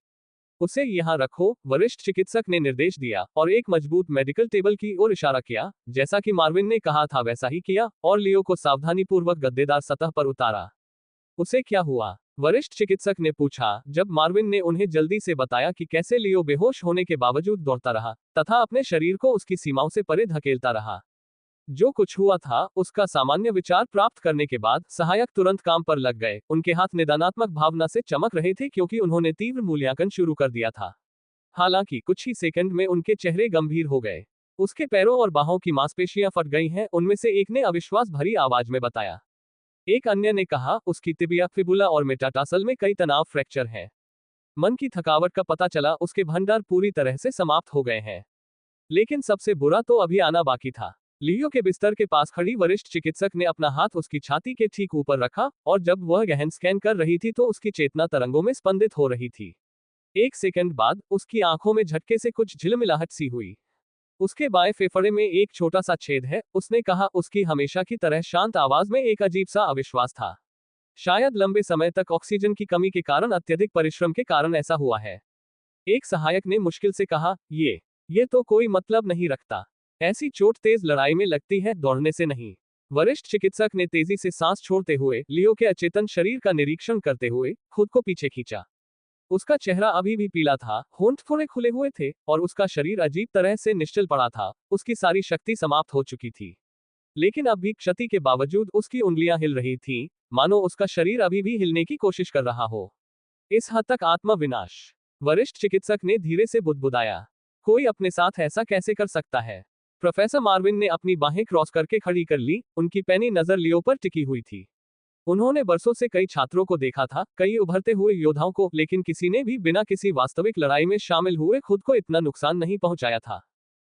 Speaker 1: उसे यहाँ रखो, वरिष्ठ चिकित्सक ने निर्देश दिया और एक मजबूत मेडिकल टेबल की ओर इशारा किया। जैसा कि मार्विन ने कहा था वैसा ही किया और लियो को सावधानीपूर्वक गद्देदार सतह पर उतारा। उसे क्या हुआ? वरिष्ठ चिकित्सक ने पूछा, जब मार्विन ने उन्हें जल्दी से बताया कि कैसे लियो बेहोश होने के बावजूद दौड़ता रहा तथा अपने शरीर को उसकी सीमाओं से परे धकेलता रहा। जो कुछ हुआ था उसका सामान्य विचार प्राप्त करने के बाद सहायक तुरंत काम पर लग गए। उनके हाथ निदानात्मक भावना से चमक रहे थे क्योंकि उन्होंने तीव्र मूल्यांकन शुरू कर दिया था। हालांकि कुछ ही सेकंड में उनके चेहरे गंभीर हो गए। उसके पैरों और बाहों की मांसपेशियां फट गई हैं, उनमें से एक ने अविश्वास भरी आवाज में बताया। एक अन्य ने कहा, उसकी तिबिया, फिबुला और मेटाटार्सल में कई तनाव फ्रैक्चर हैं। मन की थकावट का पता चला, उसके भंडार पूरी तरह से समाप्त हो गए हैं। लेकिन सबसे बुरा तो अभी आना बाकी था। लियो के बिस्तर के पास खड़ी वरिष्ठ चिकित्सक ने अपना हाथ उसकी छाती के ठीक ऊपर रखा और जब वह गहन स्कैन कर रही थी तो उसकी चेतना तरंगों में स्पंदित हो रही थी। एक सेकंड बाद उसकी आंखों में झटके से कुछ झिलमिलाहट सी हुई। उसके बाएं फेफड़े में एक छोटा सा छेद है, उसने कहा। उसकी हमेशा की तरह शांत आवाज में एक अजीब सा अविश्वास था। शायद लंबे समय तक ऑक्सीजन की कमी के कारण, अत्यधिक परिश्रम के कारण ऐसा हुआ है। एक सहायक ने मुश्किल से कहा, ये तो कोई मतलब नहीं रखता। ऐसी चोट तेज लड़ाई में लगती है, दौड़ने से नहीं। वरिष्ठ चिकित्सक ने तेजी से सांस छोड़ते हुए लियो के अचेतन शरीर का निरीक्षण करते हुए खुद को पीछे खींचा। उसका चेहरा अभी भी पीला था, होंठ थोड़े खुले हुए थे और उसका शरीर अजीब तरह से निश्चल पड़ा था। उसकी सारी शक्ति समाप्त हो चुकी थी, लेकिन अब भी क्षति के बावजूद उसकी उंगलियां हिल रही थीं, मानो उसका शरीर अभी भी हिलने की कोशिश कर रहा हो। इस हद तक आत्मविनाश, वरिष्ठ चिकित्सक ने धीरे से बुदबुदाया। कोई अपने साथ ऐसा कैसे कर सकता है? प्रोफेसर मार्विन ने अपनी बाहें क्रॉस करके खड़ी कर ली, उनकी पैनी नजर लियो पर टिकी हुई थी। उन्होंने बरसों से कई छात्रों को देखा था, कई उभरते हुए योद्धाओं को, लेकिन किसी ने भी बिना किसी वास्तविक लड़ाई में शामिल हुए खुद को इतना नुकसान नहीं पहुंचाया था।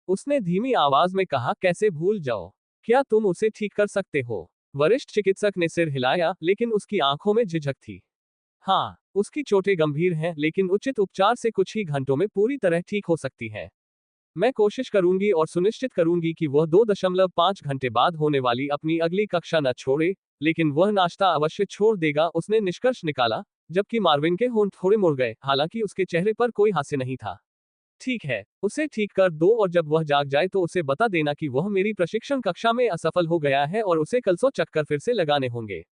Speaker 1: उसने धीमी आवाज में कहा, कैसे भूल जाओ? क्या तुम उसे ठीक कर सकते हो? वरिष्ठ चिकित्सक ने सिर हिलाया, लेकिन उसकी आंखों में झिझक थी। हाँ, उसकी चोटें गंभीर हैं, लेकिन उचित उपचार से कुछ ही घंटों में पूरी तरह ठीक हो सकती है। मैं कोशिश करूंगी और सुनिश्चित करूंगी कि वह 2.5 घंटे बाद होने वाली अपनी अगली कक्षा न छोड़े, लेकिन वह नाश्ता अवश्य छोड़ देगा। उसने निष्कर्ष निकाला, जबकि मार्विन के होंठ थोड़े मुड़ गए, हालांकि उसके चेहरे पर कोई हास्य नहीं था। ठीक है, उसे ठीक कर दो और जब वह जाग जाए तो उसे बता देना कि वह मेरी प्रशिक्षण कक्षा में असफल हो गया है और उसे कल 100 चक्कर फिर से लगाने होंगे।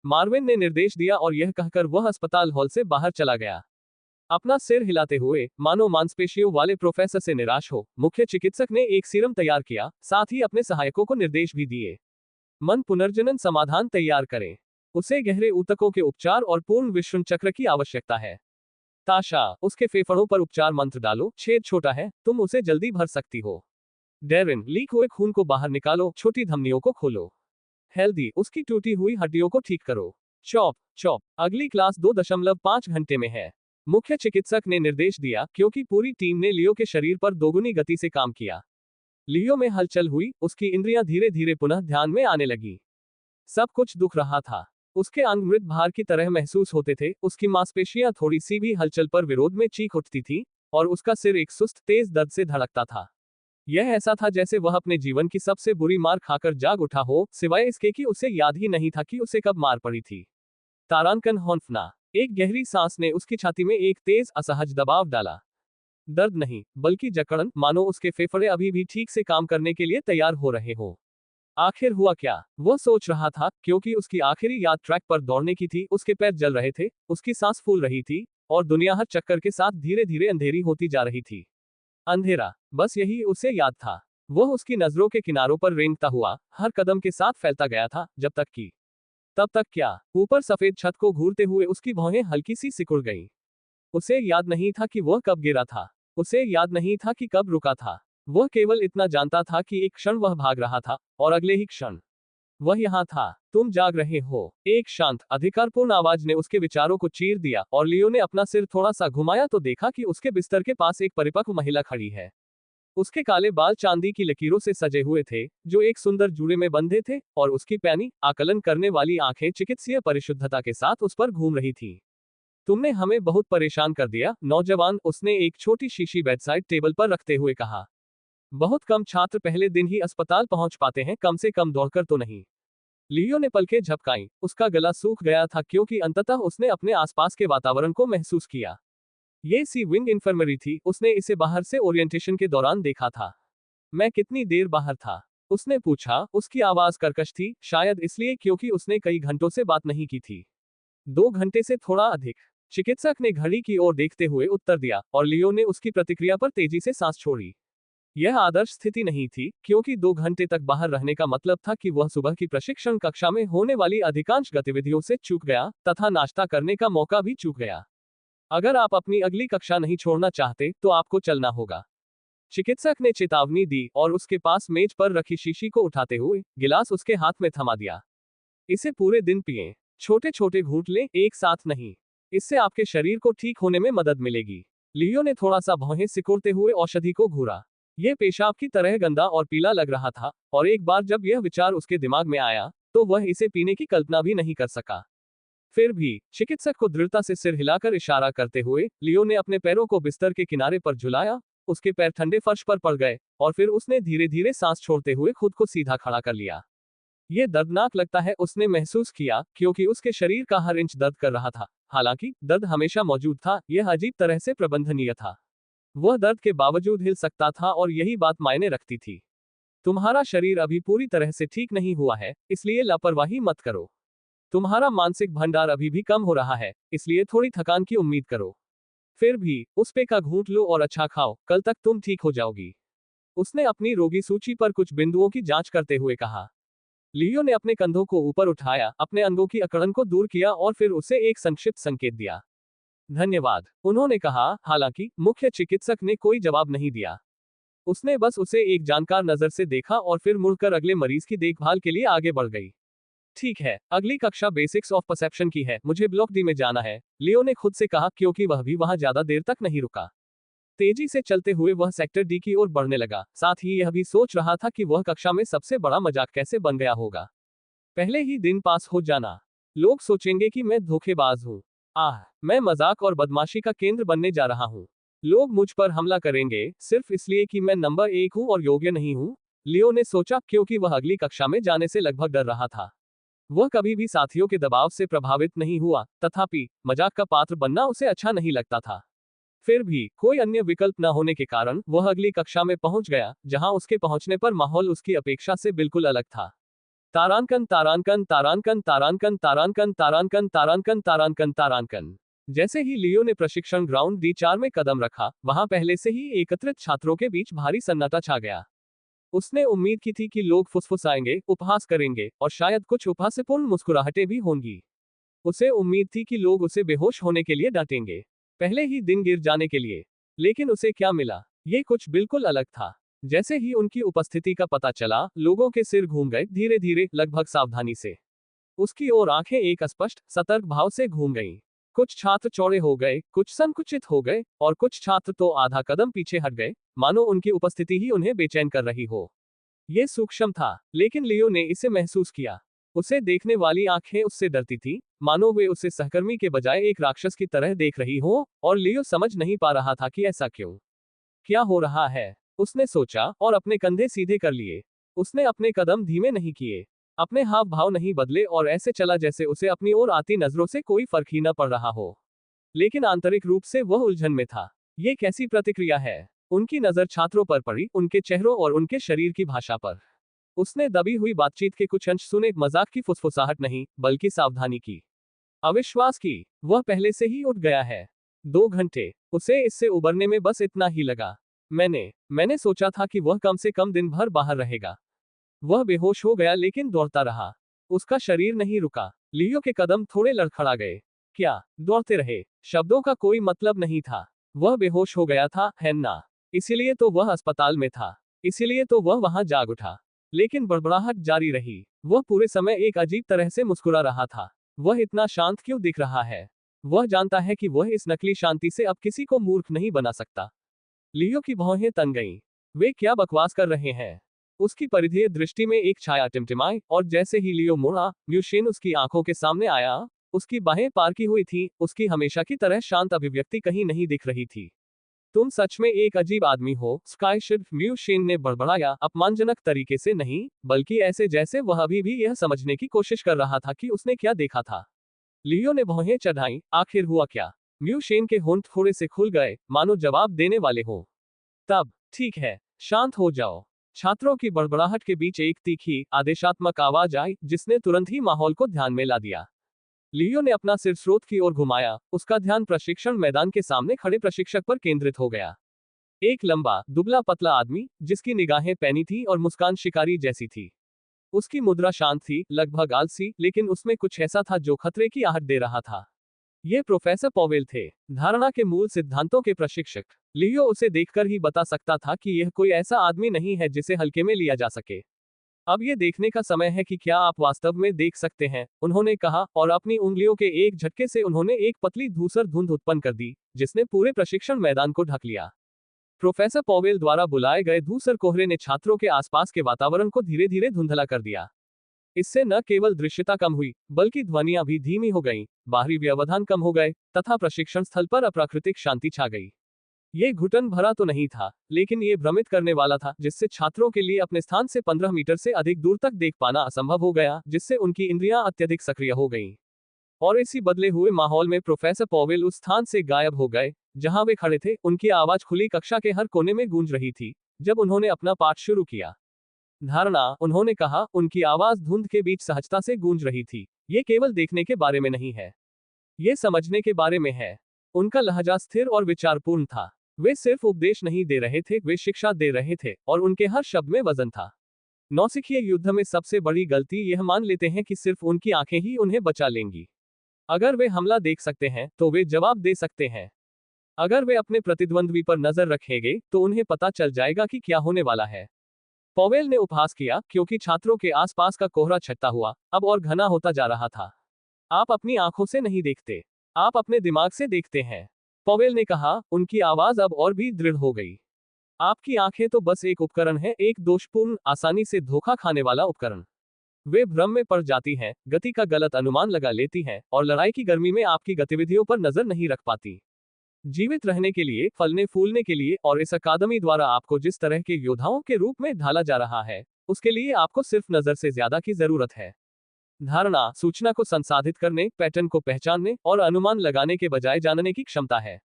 Speaker 1: मार्विन ने निर्देश दिया और यह कहकर वह अस्पताल हॉल से बाहर चला गया, अपना सिर हिलाते हुए, मानो मांसपेशियों वाले प्रोफेसर से निराश हो। मुख्य चिकित्सक ने एक सीरम तैयार किया, साथ ही अपने सहायकों को निर्देश भी दिए। मन पुनर्जनन समाधान तैयार करें। उसे गहरे ऊतकों के उपचार और पूर्ण विसरण चक्र की आवश्यकता है। ताशा, उसके फेफड़ों पर उपचार मंत्र डालो, छेद छोटा है, तुम उसे जल्दी भर सकती हो। डेरिन, लीक हुए खून को बाहर निकालो, छोटी धमनियों को खोलो। हेल्दी, उसकी टूटी हुई हड्डियों को ठीक करो। चॉप, अगली क्लास 2.5 घंटे में है। मुख्य चिकित्सक ने निर्देश दिया, क्योंकि पूरी टीम ने लियो के शरीर पर दोगुनी गति से काम किया। लियो में हलचल हुई, उसकी इंद्रियां धीरे धीरे पुनः ध्यान में आने लगी। सब कुछ दुख रहा था। उसके अंग मृत भार की तरह महसूस होते थे, उसकी मांसपेशियां थोड़ी सी भी हलचल पर विरोध में चीख उठती थी और उसका सिर एक सुस्त तेज दर्द से धड़कता था। यह ऐसा था जैसे वह अपने जीवन की सबसे बुरी मार खाकर जाग उठा हो, सिवाय इसके कि उसे याद ही नहीं था कि उसे कब मार पड़ी थी। तारांकन हौंफना, एक गहरी सांस ने उसकी छाती में एक तेज असहज दबाव डाला। दर्द नहीं, बल्कि जकड़न, मानो उसके फेफड़े अभी भी ठीक से काम करने के लिए तैयार हो रहे हो। आखिर हुआ क्या? वह सोच रहा था, क्योंकि उसकी आखिरी याद ट्रैक पर दौड़ने की थी। उसके पैर जल रहे थे, उसकी सांस फूल रही थी और दुनिया हर चक्कर के साथ धीरे धीरे अंधेरी होती जा रही थी। अंधेरा, बस यही उसे याद था। वह उसकी नजरों के किनारों पर रेंगता हुआ हर कदम के साथ फैलता गया था, जब तक कि तब तक क्या, ऊपर सफेद छत को घूरते हुए उसकी भौहें हल्की सी सिकुड़ गईं। उसे याद नहीं था कि वह कब गिरा था, उसे याद नहीं था कि कब रुका था। वह केवल इतना जानता था कि एक क्षण वह भाग रहा था और अगले ही क्षण वह यहाँ था। तुम जाग रहे हो, एक शांत, अधिकारपूर्ण आवाज ने उसके विचारों को चीर दिया और लियो ने अपना सिर थोड़ा सा घुमाया तो देखा कि उसके बिस्तर के पास एक परिपक्व महिला खड़ी है। उसके काले बाल चांदी की लकीरों से सजे हुए थे, जो एक सुंदर जूड़े में बंधे थे, और उसकी पैनी, आकलन करने वाली आंखें चिकित्सीय परिशुद्धता के साथ उस पर घूम रही थी। तुमने हमें बहुत परेशान कर दिया, नौजवान, उसने एक छोटी शीशी बेडसाइड टेबल पर रखते हुए कहा। बहुत कम छात्र पहले दिन ही अस्पताल पहुंच पाते हैं, कम से कम दौड़कर तो नहीं। लियो ने पलकें झपकाईं, उसका गला सूख गया था क्योंकि अंततः उसने अपने आसपास के वातावरण को महसूस किया। ये सी विंग इन्फर्मरी थी, उसने इसे बाहर से ओरिएंटेशन के दौरान देखा था। मैं कितनी देर बाहर था? उसने पूछा, उसकी आवाज कर्कश थी, शायद इसलिए क्योंकि उसने कई घंटों से बात नहीं की थी। 2 घंटे से थोड़ा अधिक। चिकित्सक ने घड़ी की ओर देखते हुए उत्तर दिया, और लियो ने उसकी प्रतिक्रिया पर तेजी से सांस छोड़ी। यह आदर्श स्थिति नहीं थी, क्योंकि 2 घंटे तक बाहर रहने का मतलब था कि वह सुबह की प्रशिक्षण कक्षा में होने वाली अधिकांश गतिविधियों से चूक गया, तथा नाश्ता करने का मौका भी चूक गया। अगर आप अपनी अगली कक्षा नहीं छोड़ना चाहते, तो आपको चलना होगा। चिकित्सक ने चेतावनी दी और उसके पास मेज पर रखी शीशी को उठाते हुए गिलास उसके हाथ में थमा दिया। इसे पूरे दिन पिएं। छोटे छोटे घूंट लें, एक साथ नहीं। इससे आपके शरीर को ठीक होने में मदद मिलेगी। लियो ने थोड़ा सा भौहें सिकोड़ते हुए औषधि को घूरा। यह पेशाब की तरह गंदा और पीला लग रहा था, और एक बार जब यह विचार उसके दिमाग में आया, तो वह इसे पीने की कल्पना भी नहीं कर सका। फिर भी, चिकित्सक को दृढ़ता से सिर हिलाकर इशारा करते हुए, लियो ने अपने पैरों को बिस्तर के किनारे पर झुलाया। उसके पैर ठंडे फर्श पर पड़ गए, और फिर उसने धीरे धीरे सांस छोड़ते हुए खुद को सीधा खड़ा कर लिया। यह दर्दनाक लगता है, उसने महसूस किया, क्योंकि उसके शरीर का हर इंच दर्द कर रहा था। हालांकि दर्द हमेशा मौजूद था, यह अजीब तरह से प्रबंधनीय था। वह दर्द के बावजूद हिल सकता था, और यही बात मायने रखती थी। तुम्हारा शरीर अभी पूरी तरह से ठीक नहीं हुआ है, इसलिए लापरवाही मत करो। तुम्हारा मानसिक भंडार अभी भी कम हो रहा है, इसलिए थोड़ी थकान की उम्मीद करो। फिर भी, उस पे का घूंट लो और अच्छा खाओ, कल तक तुम ठीक हो जाओगी। उसने अपनी रोगी सूची पर कुछ बिंदुओं की जांच करते हुए कहा। लियो ने अपने कंधों को ऊपर उठाया, अपने अंगों की अकड़न को दूर किया और फिर उसे एक संक्षिप्त संकेत दिया। धन्यवाद, उन्होंने कहा। हालांकि मुख्य चिकित्सक ने कोई जवाब नहीं दिया। उसने बस उसे एक जानकार नजर से देखा और फिर मुड़कर अगले मरीज की देखभाल के लिए आगे बढ़ गई। ठीक है, अगली कक्षा बेसिक्स ऑफ परसेप्शन की है, मुझे ब्लॉक डी में जाना है, लियो ने खुद से कहा, क्योंकि वह भी वहां ज्यादा देर तक नहीं रुका। तेजी से चलते हुए वह सेक्टर डी की ओर बढ़ने लगा, साथ ही यह भी सोच रहा था कि वह कक्षा में सबसे बड़ा मजाक कैसे बन गया होगा। पहले ही दिन पास हो जाना। लोग सोचेंगे कि मैं धोखेबाज हूँ। मैं मजाक और बदमाशी का केंद्र बनने जा रहा हूँ। लोग मुझ पर हमला करेंगे, सिर्फ इसलिए कि मैं नंबर 1 हूँ और योग्य नहीं हूँ, लियो ने सोचा, क्योंकि वह अगली कक्षा में जाने से लगभग डर रहा था। वह कभी भी साथियों के दबाव से प्रभावित नहीं हुआ, तथापि मजाक का पात्र बनना उसे अच्छा नहीं लगता था। फिर भी, कोई अन्य विकल्प न होने के कारण, वह अगली कक्षा में पहुंच गया, जहां उसके पहुंचने पर माहौल उसकी अपेक्षा से बिल्कुल अलग था। तारांकन तारांकन तारांकन तारांकन तारांकन तारांकन तारांकन तारांकन तारांकन। जैसे ही लियो ने प्रशिक्षण ग्राउंड D4 में कदम रखा, वहां पहले से ही एकत्रित छात्रों के बीच भारी सन्नाटा छा गया। उसने उम्मीद की थी कि लोग फुसफुसाएंगे, उपहास करेंगे, और शायद कुछ उपहासपूर्ण मुस्कुराहटें भी होंगी। उसे उम्मीद थी कि लोग उसे बेहोश होने के लिए डांटेंगे, पहले ही दिन गिर जाने के लिए। लेकिन उसे क्या मिला? ये कुछ बिल्कुल अलग था। जैसे ही उनकी उपस्थिति का पता चला, लोगों के सिर घूम गए, धीरे धीरे, लगभग सावधानी से। उसकी ओर आंखें एक स्पष्ट, सतर्क भाव से घूम गईं। कुछ छात्र चौड़े हो गए, कुछ संकुचित हो गए, और कुछ छात्र तो आधा कदम पीछे हट गए, मानो उनकी उपस्थिति ही उन्हें बेचैन कर रही हो। ये सूक्ष्म था, लेकिन लियो ने इसे महसूस किया। उसे देखने वाली आंखें उससे डरती थीं, मानो वे उसे सहकर्मी के बजाय एक राक्षस की तरह देख रही हो, और लियो समझ नहीं पा रहा था कि ऐसा क्यों। क्या हो रहा है? उसने सोचा, और अपने कंधे सीधे कर लिए। उसने अपने कदम धीमे नहीं किए, अपने हाव भाव नहीं बदले, और ऐसे चला जैसे उसे अपनी ओर आती नजरों से कोई फर्क ही न पड़ रहा हो। लेकिन आंतरिक रूप से वह उलझन में था। ये कैसी प्रतिक्रिया है? उनकी नजर छात्रों पर पड़ी, उनके चेहरों और उनके शरीर की भाषा पर। उसने दबी हुई बातचीत के कुछ अंश सुने, मजाक की फुसफुसाहट नहीं, बल्कि सावधानी की, अविश्वास की। वह पहले से ही उठ गया है। 2 घंटे। उसे इससे उबरने में बस इतना ही लगा। मैंने सोचा था कि वह कम से कम दिन भर बाहर रहेगा। वह बेहोश हो गया, लेकिन दौड़ता रहा। उसका शरीर नहीं रुका। लियो के कदम थोड़े लड़खड़ा गए। क्या? दौड़ते रहे। शब्दों का कोई मतलब नहीं था। वह बेहोश हो गया था, है ना? इसीलिए तो वह अस्पताल में था। इसीलिए तो वह वहां जाग उठा। लेकिन बड़बड़ाहट जारी रही। वह पूरे समय एक अजीब तरह से मुस्कुरा रहा था। वह इतना शांत क्यों दिख रहा है? वह जानता है कि वह इस नकली शांति से अब किसी को मूर्ख नहीं बना सकता। लियो की भौहें तन गईं। वे क्या बकवास कर रहे हैं? उसकी परिधीय दृष्टि में एक छाया टिमटिमाई, और जैसे ही लियो मुड़ा, म्यूशेन उसकी आंखों के सामने आया। उसकी बाहें पार की हुई थी, उसकी हमेशा की तरह शांत अभिव्यक्ति कहीं नहीं दिख रही थी। तुम सच में एक अजीब आदमी हो, स्काईशिप, म्यूशेन ने बड़बड़ाया, अपमानजनक तरीके से नहीं, बल्कि ऐसे जैसे वह अभी भी यह समझने की कोशिश कर रहा था कि उसने क्या देखा था। लियो ने भौहें चढ़ाई, आखिर हुआ क्या? म्यूशेन के होंठ थोड़े से खुल गए, मानो जवाब देने वाले हो। तब, ठीक है, शांत हो जाओ। छात्रों की बड़बड़ाहट के बीच एक तीखी, आदेशात्मक आवाज आई, जिसने तुरंत ही माहौल को ध्यान में ला दिया। लियो ने अपना सिर स्रोत की ओर घुमाया, उसका ध्यान प्रशिक्षण मैदान के सामने खड़े प्रशिक्षक पर केंद्रित हो गया। एक लंबा, दुबला पतला आदमी, जिसकी निगाहें पैनी थी और मुस्कान शिकारी जैसी थी। उसकी मुद्रा शांत थी, लगभग आलसी, लेकिन उसमें कुछ ऐसा था जो खतरे की आहट दे रहा था। ये प्रोफेसर पॉवेल थे, धारणा के मूल सिद्धांतों के प्रशिक्षक। लियो उसे देखकर ही बता सकता था कि यह कोई ऐसा आदमी नहीं है जिसे हल्के में लिया जा सके। अब ये देखने का समय है कि क्या आप वास्तव में देख सकते हैं, उन्होंने कहा, और अपनी उंगलियों के एक झटके से उन्होंने एक पतली धूसर धुंध उत्पन्न कर दी, जिसने पूरे प्रशिक्षण मैदान को ढक लिया। प्रोफेसर पॉवेल द्वारा बुलाए गए धूसर कोहरे ने छात्रों के आसपास के वातावरण को धीरे धीरे धुंधला कर दिया। इससे न केवल दृश्यता कम हुई, बल्कि ध्वनियां भी धीमी हो गईं, बाहरी व्यवधान कम हो गए, तथा प्रशिक्षण स्थल पर अप्राकृतिक शांति छा गई। ये घुटन भरा तो नहीं था, लेकिन ये भ्रमित करने वाला था, जिससे छात्रों के लिए अपने स्थान से 15 मीटर से अधिक दूर तक देख पाना असंभव हो गया, जिससे उनकी इंद्रियां अत्यधिक सक्रिय हो गईं। और इसी बदले हुए माहौल में प्रोफेसर पॉवेल उस स्थान से गायब हो गए, जहां वे खड़े थे। उनकी आवाज खुली कक्षा के हर कोने में गूंज रही थी, जब उन्होंने अपना पाठ शुरू किया। धारणा, उन्होंने कहा, उनकी आवाज धुंध के बीच सहजता से गूंज रही थी। ये केवल देखने के बारे में नहीं है, ये समझने के बारे में है। उनका लहजा स्थिर और विचारपूर्ण था। वे सिर्फ उपदेश नहीं दे रहे थे, वे शिक्षा दे रहे थे, और उनके हर शब्द में वजन था। नौसिखिए युद्ध में सबसे बड़ी गलती यह मान लेते हैं कि सिर्फ उनकी आंखें ही उन्हें बचा लेंगी। अगर वे हमला देख सकते हैं, तो वे जवाब दे सकते हैं। अगर वे अपने प्रतिद्वंद्वी पर नजर रखेंगे, तो उन्हें पता चल जाएगा कि क्या होने वाला है। पॉवेल ने उपहास किया, क्योंकि छात्रों के आसपास का कोहरा छटता हुआ अब और घना होता जा रहा था। आप अपनी आंखों से नहीं देखते, आप अपने दिमाग से देखते हैं, पॉवेल ने कहा, उनकी आवाज अब और भी दृढ़ हो गई। आपकी आंखें तो बस एक उपकरण है, एक दोषपूर्ण, आसानी से धोखा खाने वाला उपकरण। वे भ्रम में पड़ जाती हैं, गति का गलत अनुमान लगा लेती हैं, और लड़ाई की गर्मी में आपकी गतिविधियों पर नजर नहीं रख पाती। जीवित रहने के लिए, फलने फूलने के लिए, और इस अकादमी द्वारा आपको जिस तरह के योद्धाओं के रूप में ढाला जा रहा है, उसके लिए आपको सिर्फ नजर से ज्यादा की जरूरत है। धारणा, सूचना को संसाधित करने, पैटर्न को पहचानने और अनुमान लगाने के बजाय जानने की क्षमता है।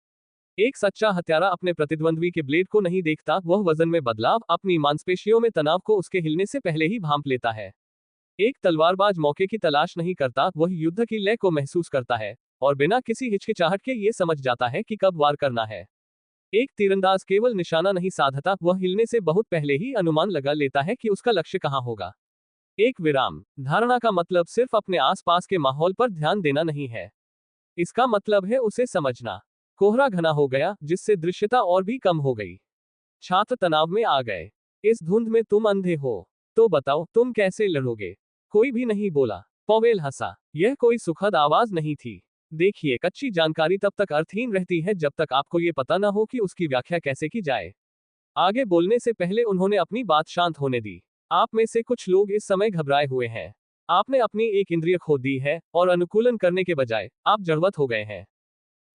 Speaker 1: एक सच्चा हत्यारा अपने प्रतिद्वंद्वी के ब्लेड को नहीं देखता, वह वजन में बदलाव, अपनी मांसपेशियों में तनाव को उसके हिलने से पहले ही भांप लेता है। एक तलवारबाज मौके की तलाश नहीं करता, वह युद्ध की लय को महसूस करता है, और बिना किसी हिचकिचाहट के ये समझ जाता है कि कब वार करना है। एक तीरंदाज केवल निशाना नहीं साधता, वह हिलने से बहुत पहले ही अनुमान लगा लेता है कि उसका लक्ष्य कहाँ होगा। एक विराम। धारणा का मतलब सिर्फ अपने आसपास के माहौल पर ध्यान देना नहीं है, इसका मतलब है उसे समझना। कोहरा घना हो गया, जिससे दृश्यता और भी कम हो गई। छात्र तनाव में आ गए। इस धुंध में तुम अंधे हो, तो बताओ तुम कैसे लड़ोगे? कोई भी नहीं बोला। पॉवेल हंसा। यह कोई सुखद आवाज नहीं थी। देखिए, कच्ची जानकारी तब तक अर्थहीन रहती है जब तक आपको ये पता न हो कि उसकी व्याख्या कैसे की जाए। आगे बोलने से पहले उन्होंने अपनी बात शांत होने दी। आप में से कुछ लोग इस समय घबराए हुए हैं। आपने अपनी एक इंद्रिय खो दी है, और अनुकूलन करने के बजाय आप जड़वत हो गए हैं।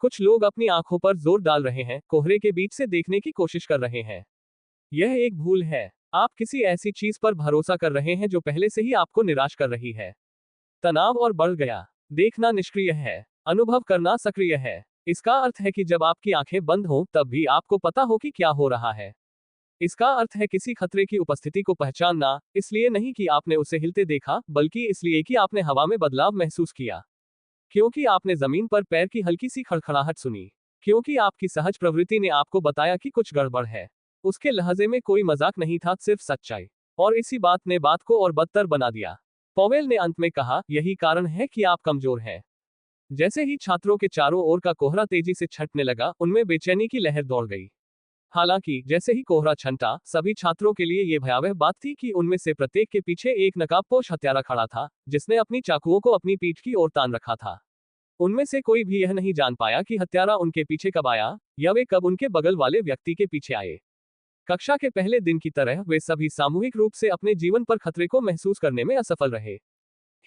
Speaker 1: कुछ लोग अपनी आंखों पर जोर डाल रहे हैं, कोहरे के बीच से देखने की कोशिश कर रहे हैं। यह एक भूल है। आप किसी ऐसी चीज पर भरोसा कर रहे हैं जो पहले से ही आपको निराश कर रही है। तनाव और बढ़ गया। देखना निष्क्रिय है, अनुभव करना सक्रिय है। इसका अर्थ है कि जब आपकी आंखें बंद हों, तब भी आपको पता हो कि क्या हो रहा है। इसका अर्थ है किसी खतरे की उपस्थिति को पहचानना, इसलिए नहीं कि आपने उसे हिलते देखा, बल्कि इसलिए कि आपने हवा में बदलाव महसूस किया, क्योंकि आपने जमीन पर पैर की हल्की सी खड़खड़ाहट सुनी, क्योंकि आपकी सहज प्रवृत्ति ने आपको बताया कि कुछ गड़बड़ है। उसके लहजे में कोई मजाक नहीं था, सिर्फ सच्चाई। और इसी बात ने बात को और बदतर बना दिया। पॉवेल ने अंत में कहा, यही कारण है कि आप कमजोर हैं। जैसे ही छात्रों के चारों ओर का कोहरा तेजी से छंटने लगा, उनमें बेचैनी की लहर दौड़ गई। हालांकि जैसे ही कोहरा छंटा, सभी छात्रों के लिए यह भयावह बात थी कि उनमें से प्रत्येक के पीछे एक नकाबपोश हत्यारा खड़ा था, जिसने अपनी चाकुओं को अपनी पीठ की ओर तान रखा था। उनमें से कोई भी यह नहीं जान पाया कि हत्यारा उनके पीछे कब आया, या वे कब उनके बगल वाले व्यक्ति के पीछे आए। कक्षा के पहले दिन की तरह वे सभी सामूहिक रूप से अपने जीवन पर खतरे को महसूस करने में असफल रहे।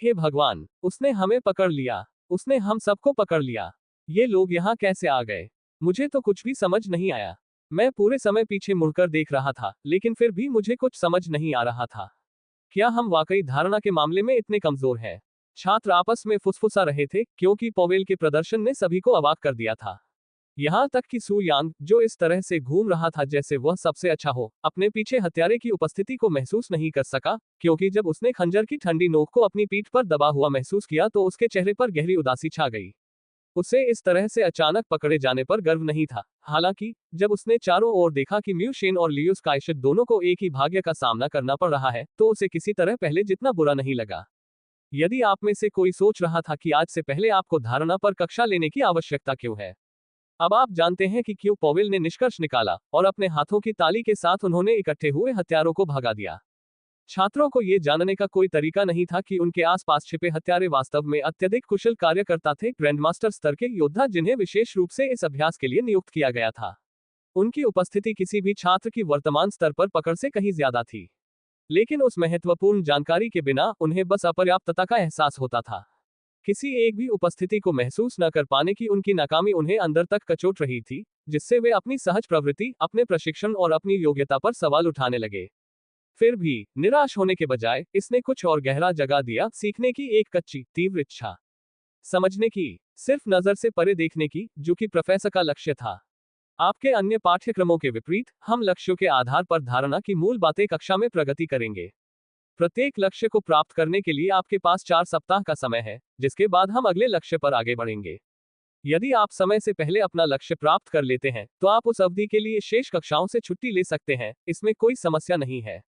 Speaker 1: हे भगवान, उसने हमें पकड़ लिया। उसने हम सबको पकड़ लिया। ये लोग यहाँ कैसे आ गए? मुझे तो कुछ भी समझ नहीं आया। मैं पूरे समय पीछे मुड़कर देख रहा था, लेकिन फिर भी मुझे कुछ समझ नहीं आ रहा था। क्या हम वाकई धारणा के मामले में इतने कमजोर हैं? छात्र आपस में फुसफुसा रहे थे, क्योंकि पॉवेल के प्रदर्शन ने सभी को अवाक कर दिया था। यहाँ तक कि सू यांग, जो इस तरह से घूम रहा था जैसे वह सबसे अच्छा हो, अपने पीछे हत्यारे की उपस्थिति को महसूस नहीं कर सका, क्योंकि जब उसने खंजर की ठंडी नोक को अपनी पीठ पर दबा हुआ महसूस किया तो उसके चेहरे पर गहरी उदासी छा गई। उसे इस तरह से अचानक पकड़े जाने पर गर्व नहीं था। हालांकि जब उसने चारों ओर देखा कि म्यू शेन और लियू स्काइशेड दोनों को एक ही भाग्य का सामना करना पड़ रहा है, तो उसे किसी तरह पहले जितना बुरा नहीं लगा। यदि आप में से कोई सोच रहा था कि आज से पहले आपको धारणा पर कक्षा लेने की आवश्यकता क्यों है, अब आप जानते हैं कि क्यों पॉवेल ने निष्कर्ष निकाला, और अपने हाथों की ताली के साथ उन्होंने इकट्ठे हुए हथियारों को भगा दिया। छात्रों को यह जानने का कोई तरीका नहीं था कि उनके आसपास छिपे हत्यारे वास्तव में अत्यधिक कुशल कार्यकर्ता थे, ग्रैंडमास्टर स्तर के योद्धा जिन्हें विशेष रूप से इस अभ्यास के लिए नियुक्त किया गया था। उनकी उपस्थिति किसी भी छात्र की वर्तमान स्तर पर पकड़ से कहीं ज्यादा थी, लेकिन उस महत्वपूर्ण जानकारी के बिना उन्हें बस अपर्याप्तता का एहसास होता था। किसी एक भी उपस्थिति को महसूस न कर पाने की उनकी नाकामी उन्हें अंदर तक कचोट रही थी, जिससे वे अपनी सहज प्रवृत्ति, अपने प्रशिक्षण और अपनी योग्यता पर सवाल उठाने लगे। फिर भी निराश होने के बजाय इसने कुछ और गहरा जगा दिया, सीखने की एक कच्ची तीव्र इच्छा, समझने की, सिर्फ नजर से परे देखने की, जो कि प्रोफेसर का लक्ष्य था। आपके अन्य पाठ्यक्रमों के विपरीत, हम लक्ष्यों के आधार पर धारणा की मूल बातें कक्षा में प्रगति करेंगे। प्रत्येक लक्ष्य को प्राप्त करने के लिए आपके पास 4 सप्ताह का समय है, जिसके बाद हम अगले लक्ष्य पर आगे बढ़ेंगे। यदि आप समय से पहले अपना लक्ष्य प्राप्त कर लेते हैं, तो आप उस अवधि के लिए शेष कक्षाओं से छुट्टी ले सकते हैं, इसमें कोई समस्या नहीं है।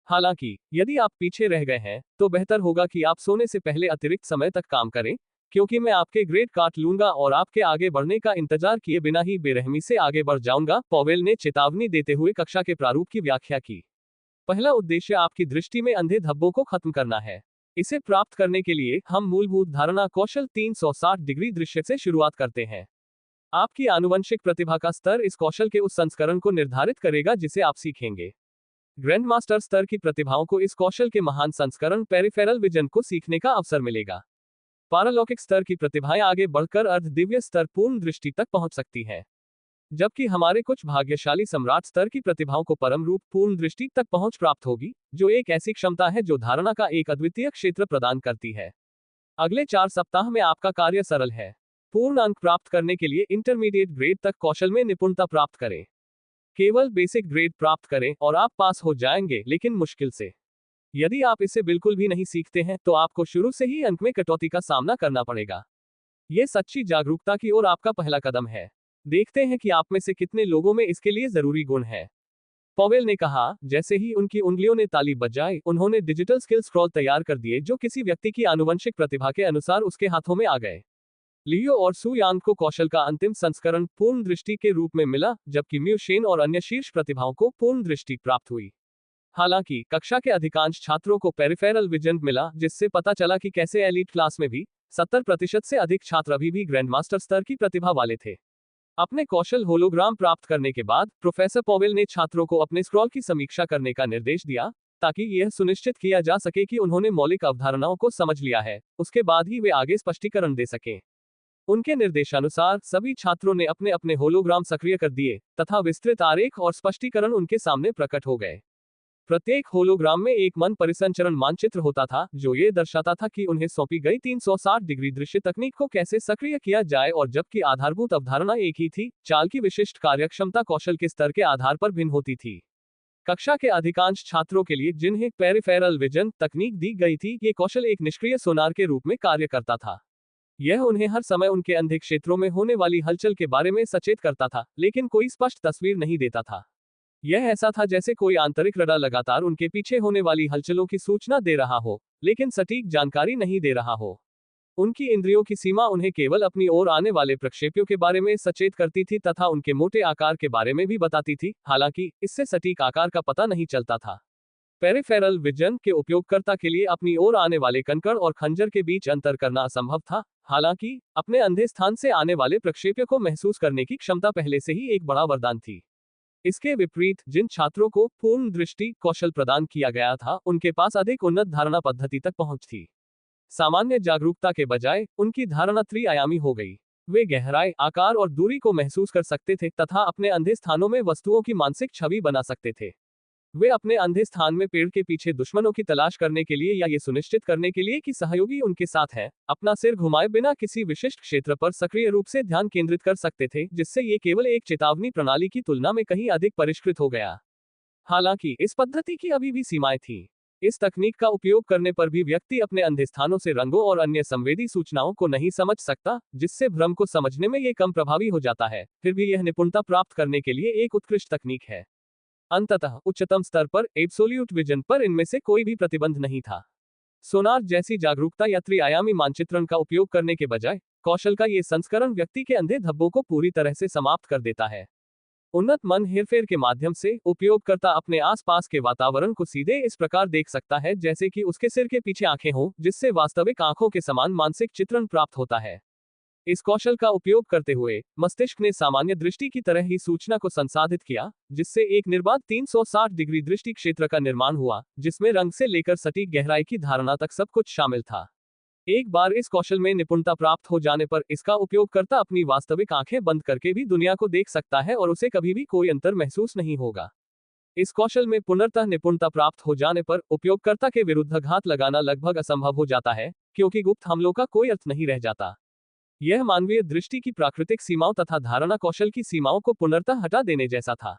Speaker 1: हालांकि यदि आप पीछे रह गए हैं, तो बेहतर होगा कि आप सोने से पहले अतिरिक्त समय तक काम करें, क्योंकि मैं आपके ग्रेड काट लूंगा और आपके आगे बढ़ने का इंतजार किए बिना ही बेरहमी से आगे बढ़ जाऊंगा, पॉवेल ने चेतावनी देते हुए कक्षा के प्रारूप की व्याख्या की। पहला उद्देश्य आपकी दृष्टि में अंधे धब्बों को खत्म करना है। इसे प्राप्त करने के लिए हम मूलभूत धारणा कौशल 360 डिग्री दृश्य से शुरुआत करते हैं। आपकी आनुवंशिक प्रतिभा का स्तर इस कौशल के उस संस्करण को निर्धारित करेगा जिसे आप सीखेंगे। ग्रैंड मास्टर स्तर की प्रतिभाओं को इस कौशल के महान संस्करण पेरिफेरल विजन को सीखने का अवसर मिलेगा। पारलौकिक स्तर की प्रतिभाएं आगे बढ़कर अर्ध दिव्य स्तर पूर्ण दृष्टि तक पहुंच सकती हैं, जबकि हमारे कुछ भाग्यशाली सम्राट स्तर की प्रतिभाओं को परम रूप पूर्ण दृष्टि तक पहुंच प्राप्त होगी, जो एक ऐसी क्षमता है जो धारणा का एक अद्वितीय क्षेत्र प्रदान करती है। अगले 4 सप्ताह में आपका कार्य सरल है। पूर्ण अंक प्राप्त करने के लिए इंटरमीडिएट ग्रेड तक कौशल में निपुणता प्राप्त करें। केवल बेसिक ग्रेड प्राप्त करें और आप पास हो जाएंगे, लेकिन मुश्किल से। यदि आप इसे बिल्कुल भी नहीं सीखते हैं, तो आपको शुरू से ही अंक में कटौती का सामना करना पड़ेगा। यह सच्ची जागरूकता की ओर आपका पहला कदम है। देखते हैं कि आप में से कितने लोगों में इसके लिए जरूरी गुण है। पॉवेल ने कहा, जैसे ही उनकी उंगलियों ने ताली बजाई, उन्होंने डिजिटल स्किल स्क्रॉल तैयार कर दिए जो किसी व्यक्ति की आनुवंशिक प्रतिभा के अनुसार उसके हाथों में आ गए। लियो और सू यांग को कौशल का अंतिम संस्करण पूर्ण दृष्टि के रूप में मिला, जबकि म्यू शेन और अन्य शीर्ष प्रतिभाओं को पूर्ण दृष्टि प्राप्त हुई। हालांकि कक्षा के अधिकांश छात्रों को पेरिफेरल विजन मिला, जिससे पता चला कि कैसे एलीट क्लास में भी 70% से अधिक छात्र अभी भी ग्रैंडमास्टर स्तर की प्रतिभा वाले थे। अपने कौशल होलोग्राम प्राप्त करने के बाद प्रोफेसर पॉवेल ने छात्रों को अपने स्क्रॉल की समीक्षा करने का निर्देश दिया, ताकि यह सुनिश्चित किया जा सके कि उन्होंने मौलिक अवधारणाओं को समझ लिया है, उसके बाद ही वे आगे स्पष्टीकरण दे सकें। उनके निर्देशानुसार सभी छात्रों ने अपने अपने होलोग्राम सक्रिय कर दिए, तथा विस्तृत आरेख और स्पष्टीकरण उनके सामने प्रकट हो गए। प्रत्येक होलोग्राम में एक मन परिसंचरण मानचित्र होता था, जो ये दर्शाता था कि उन्हें सौंपी गई 360 डिग्री दृश्य तकनीक को कैसे सक्रिय किया जाए, और जबकि आधारभूत अवधारणा एक ही थी, चाल की विशिष्ट कार्यक्षमता कौशल के स्तर के आधार पर भिन्न होती थी। कक्षा के अधिकांश छात्रों के लिए जिन्हें पेरिफेरल विजन तकनीक दी गई थी, ये कौशल एक निष्क्रिय सोनार के रूप में कार्य करता था। यह उन्हें हर समय उनके अंधे क्षेत्रों में होने वाली हलचल के बारे में सचेत करता था, लेकिन कोई स्पष्ट तस्वीर नहीं देता था। यह ऐसा था जैसे कोई आंतरिक रडार लगातार उनके पीछे होने वाली हलचलों की सूचना दे रहा हो, लेकिन सटीक जानकारी नहीं दे रहा हो। उनकी इंद्रियों की सीमा उन्हें केवल अपनी ओर आने वाले प्रक्षेपियों के बारे में सचेत करती थी तथा उनके मोटे आकार के बारे में भी बताती थी, हालांकि इससे सटीक आकार का पता नहीं चलता था। पेरिफेरल विजन के उपयोगकर्ता के लिए अपनी ओर आने वाले कंकड़ और खंजर के बीच अंतर करना असंभव था, हालांकि अपने अंधे स्थान से आने वाले प्रक्षेप्य को महसूस करने की क्षमता पहले से ही एक बड़ा वरदान थी। इसके विपरीत जिन छात्रों को पूर्ण दृष्टि कौशल प्रदान किया गया था, उनके पास अधिक उन्नत धारणा पद्धति तक पहुंच थी। सामान्य जागरूकता के बजाय उनकी धारणा त्रिआयामी हो गई। वे गहराई, आकार और दूरी को महसूस कर सकते थे तथा अपने अंधे स्थानों में वस्तुओं की मानसिक छवि बना सकते थे। वे अपने अंधे स्थान में पेड़ के पीछे दुश्मनों की तलाश करने के लिए या ये सुनिश्चित करने के लिए कि सहयोगी उनके साथ है, अपना सिर घुमाए बिना किसी विशिष्ट क्षेत्र पर सक्रिय रूप से ध्यान केंद्रित कर सकते थे, जिससे ये केवल एक चेतावनी प्रणाली की तुलना में कहीं अधिक परिष्कृत हो गया। हालांकि इस पद्धति की अभी भी सीमाएं थीं। इस तकनीक का उपयोग करने पर भी व्यक्ति अपने अंधे स्थानों से रंगों और अन्य संवेदी सूचनाओं को नहीं समझ सकता, जिससे भ्रम को समझने में ये कम प्रभावी हो जाता है। फिर भी यह निपुणता प्राप्त करने के लिए एक उत्कृष्ट तकनीक है। अंततः उच्चतम स्तर पर एब्सोल्यूट विजन पर इनमें से कोई भी प्रतिबंध नहीं था। सोनार जैसी जागरूकता या त्रिआयामी मानचित्रण का उपयोग करने के बजाय कौशल का ये संस्करण व्यक्ति के अंधे धब्बों को पूरी तरह से समाप्त कर देता है। उन्नत मन हेरफेर के माध्यम से उपयोगकर्ता अपने आसपास के वातावरण को सीधे इस प्रकार देख सकता है जैसे कि उसके सिर के पीछे आंखें हों, जिससे वास्तविक आंखों के समान मानसिक चित्रण प्राप्त होता है। इस कौशल का उपयोग करते हुए मस्तिष्क ने सामान्य दृष्टि की तरह ही सूचना को संसाधित किया, जिससे एक निर्बाध 360 डिग्री दृष्टि क्षेत्र का निर्माण हुआ, जिसमें रंग से लेकर सटीक गहराई की धारणा तक सब कुछ शामिल था। एक बार इस कौशल में निपुणता प्राप्त हो जाने पर इसका उपयोगकर्ता अपनी वास्तविक आंखें बंद करके भी दुनिया को देख सकता है और उसे कभी भी कोई अंतर महसूस नहीं होगा। इस कौशल में पुनर्तः निपुणता प्राप्त हो जाने पर उपयोगकर्ता के विरुद्ध घात लगाना लगभग असंभव हो जाता है, क्योंकि गुप्त हमलों का कोई अर्थ नहीं रह जाता। यह मानवीय दृष्टि की प्राकृतिक सीमाओं तथा धारणा कौशल की सीमाओं को पुनर्तः हटा देने जैसा था।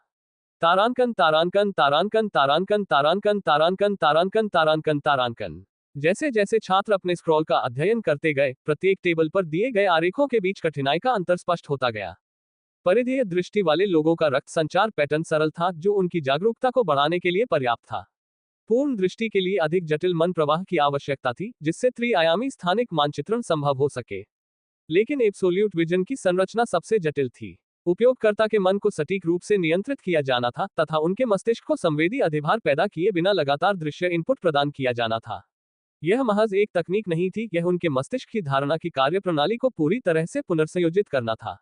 Speaker 1: तारांकन तारांकन तारांकन तारांकन तारांकन तारांकन तारांकन तारांकन तारांकन। जैसे जैसे छात्र अपने स्क्रॉल का अध्ययन करते गए, प्रत्येक टेबल पर दिए गए आरेखों के बीच कठिनाई का अंतर स्पष्ट होता गया। परिधीय दृष्टि वाले लोगों का रक्त संचार पैटर्न सरल था, जो उनकी जागरूकता को बढ़ाने के लिए पर्याप्त था। पूर्ण दृष्टि के लिए अधिक जटिल मन प्रवाह की आवश्यकता थी, जिससे त्रिआयामी स्थानिक मानचित्रण संभव हो सके। लेकिन एब्सोल्यूट विजन की संरचना सबसे जटिल थी। उपयोगकर्ता के मन को सटीक रूप से नियंत्रित किया जाना था तथा उनके मस्तिष्क को संवेदी अधिभार पैदा किए बिना लगातार दृश्य इनपुट प्रदान किया जाना था। यह महज एक तकनीक नहीं थी, यह उनके मस्तिष्क की धारणा की कार्यप्रणाली को पूरी तरह से पुनर्संयोजित करना था।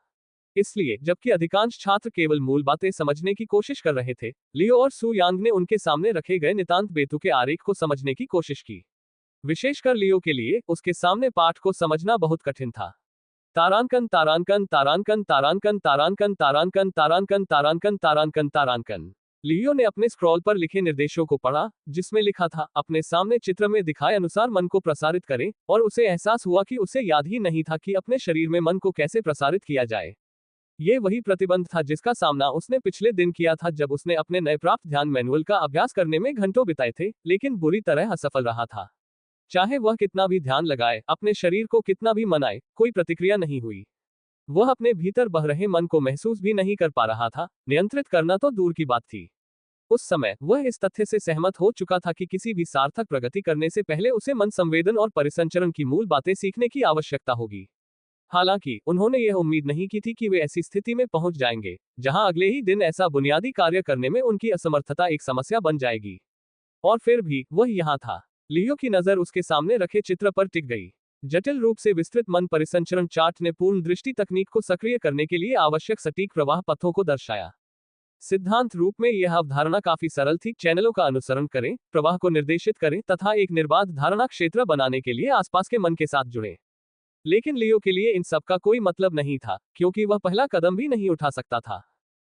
Speaker 1: इसलिए जबकि अधिकांश छात्र केवल मूल बातें समझने की कोशिश कर रहे थे, लियो और सू यांग ने उनके सामने रखे गए नितांत बेतुके आरेख को समझने की कोशिश की। विशेषकर लियो के लिए उसके सामने पाठ को समझना बहुत कठिन था। तारांकन तारांकन तारांकन तारांकन तारांकन तारांकन तारांकन तारांकन तारांकन तारांकन। लियो ने अपने स्क्रॉल पर लिखे निर्देशों को पढ़ा, जिसमें लिखा था, अपने सामने चित्र में दिखाए अनुसार मन को प्रसारित करें, और उसे एहसास हुआ कि उसे याद ही नहीं था कि अपने शरीर में मन को कैसे प्रसारित किया जाए। ये वही प्रतिबंध था जिसका सामना उसने पिछले दिन किया था जब उसने अपने नए प्राप्त ध्यान मैनुअल का अभ्यास करने में घंटों बिताए थे, लेकिन बुरी तरह असफल रहा था। चाहे वह कितना भी ध्यान लगाए, अपने शरीर को कितना भी मनाए, कोई प्रतिक्रिया नहीं हुई। वह अपने भीतर बह रहे मन को महसूस भी नहीं कर पा रहा था, नियंत्रित करना तो दूर की बात थी। उस समय वह इस तथ्य से सहमत हो चुका था कि किसी भी सार्थक प्रगति करने से पहले उसे मन संवेदन और परिसंचरण की मूल बातें सीखने की आवश्यकता होगी। हालांकि उन्होंने यह उम्मीद नहीं की थी कि वे ऐसी स्थिति में पहुंच जाएंगे जहां अगले ही दिन ऐसा बुनियादी कार्य करने में उनकी असमर्थता एक समस्या बन जाएगी। और फिर भी वह यहां था। लियो की नजर उसके सामने रखे चित्र पर टिक गई। जटिल रूप से विस्तृत मन परिसंचरण चार्ट ने पूर्ण दृष्टि तकनीक को सक्रिय करने के लिए आवश्यक सटीक प्रवाह पथों को दर्शाया। सिद्धांत रूप में यह अवधारणा काफी सरल थी, चैनलों का अनुसरण करें, प्रवाह को निर्देशित करें तथा एक निर्बाध धारणा क्षेत्र बनाने के लिए आसपास के मन के साथ जुड़ें। लेकिन लियो के लिए इन सब का कोई मतलब नहीं था, क्योंकि वह पहला कदम भी नहीं उठा सकता था।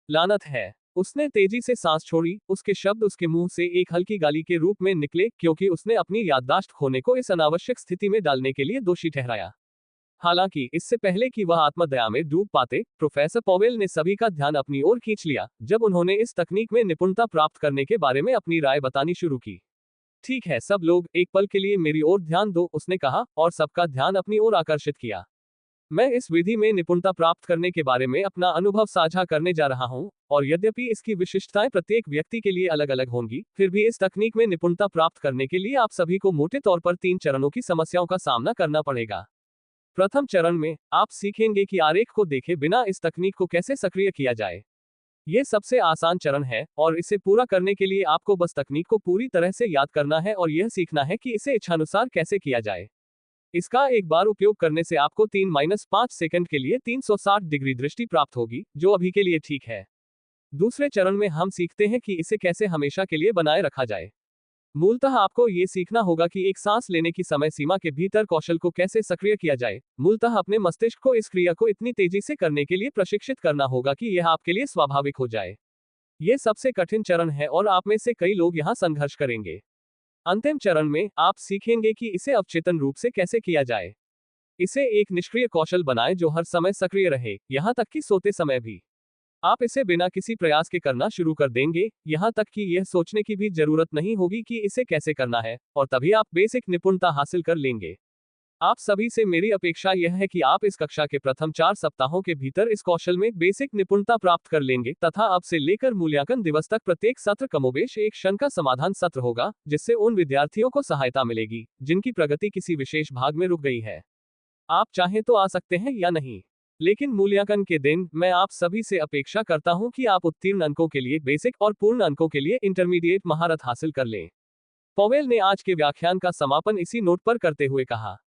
Speaker 1: लानत है। उसने तेजी से सांस छोड़ी, उसके शब्द उसके मुंह से एक हल्की गाली के रूप में निकले, क्योंकि उसने अपनी याददाश्त खोने को इस अनावश्यक स्थिति में डालने के लिए दोषी ठहराया। हालांकि इससे पहले कि वह आत्मदया में डूब पाते, प्रोफेसर पॉवेल ने सभी का ध्यान अपनी ओर खींच लिया, जब उन्होंने इस तकनीक में निपुणता प्राप्त करने के बारे में अपनी राय बतानी शुरू की। ठीक है सब लोग, एक पल के लिए मेरी ओर ध्यान दो, उसने कहा, और सबका ध्यान अपनी ओर आकर्षित किया। मैं इस विधि में निपुणता प्राप्त करने के बारे में अपना अनुभव साझा करने जा रहा हूं, और यद्यपि इसकी विशिष्टताएं प्रत्येक व्यक्ति के लिए अलग अलग होंगी, फिर भी इस तकनीक में निपुणता प्राप्त करने के लिए आप सभी को मोटे तौर पर 3 चरणों की समस्याओं का सामना करना पड़ेगा। प्रथम चरण में आप सीखेंगे कि आरेख को देखे बिना इस तकनीक को कैसे सक्रिय किया जाए। यह सबसे आसान चरण है, और इसे पूरा करने के लिए आपको बस तकनीक को पूरी तरह से याद करना है और यह सीखना है कि इसे इच्छानुसार कैसे किया जाए। इसका एक बार उपयोग करने से आपको 3-5 सेकंड के लिए 360 डिग्री दृष्टि प्राप्त होगी, जो अभी के लिए ठीक है। दूसरे चरण में हम सीखते हैं कि इसे कैसे हमेशा के लिए बनाए रखा जाए। मूलतः आपको ये सीखना होगा कि एक सांस लेने की समय सीमा के भीतर कौशल को कैसे सक्रिय किया जाए। मूलतः अपने मस्तिष्क को इस क्रिया को इतनी तेजी से करने के लिए प्रशिक्षित करना होगा कि यह आपके लिए स्वाभाविक हो जाए। यह सबसे कठिन चरण है और आप में से कई लोग यहां संघर्ष करेंगे। अंतिम चरण में आप सीखेंगे कि इसे अवचेतन रूप से कैसे किया जाए। इसे एक निष्क्रिय कौशल बनाएं जो हर समय सक्रिय रहे, यहां तक कि सोते समय भी। आप इसे बिना किसी प्रयास के करना शुरू कर देंगे, यहां तक कि यह सोचने की भी जरूरत नहीं होगी कि इसे कैसे करना है, और तभी आप बेसिक निपुणता हासिल कर लेंगे। आप सभी से मेरी अपेक्षा यह है कि आप इस कक्षा के प्रथम 4 सप्ताहों के भीतर इस कौशल में बेसिक निपुणता प्राप्त कर लेंगे तथा अब से लेकर मूल्यांकन दिवस तक प्रत्येक सत्र कमोबेश एक क्षण का समाधान सत्र होगा, जिससे उन विद्यार्थियों को सहायता मिलेगी जिनकी प्रगति किसी विशेष भाग में रुक गई है। आप चाहें तो आ सकते हैं या नहीं, लेकिन मूल्यांकन के दिन मैं आप सभी से अपेक्षा करता हूं कि आप उत्तीर्ण अंकों के लिए बेसिक और पूर्ण अंकों के लिए इंटरमीडिएट महारत हासिल कर लें। पॉवेल ने आज के व्याख्यान का समापन इसी नोट पर करते हुए कहा।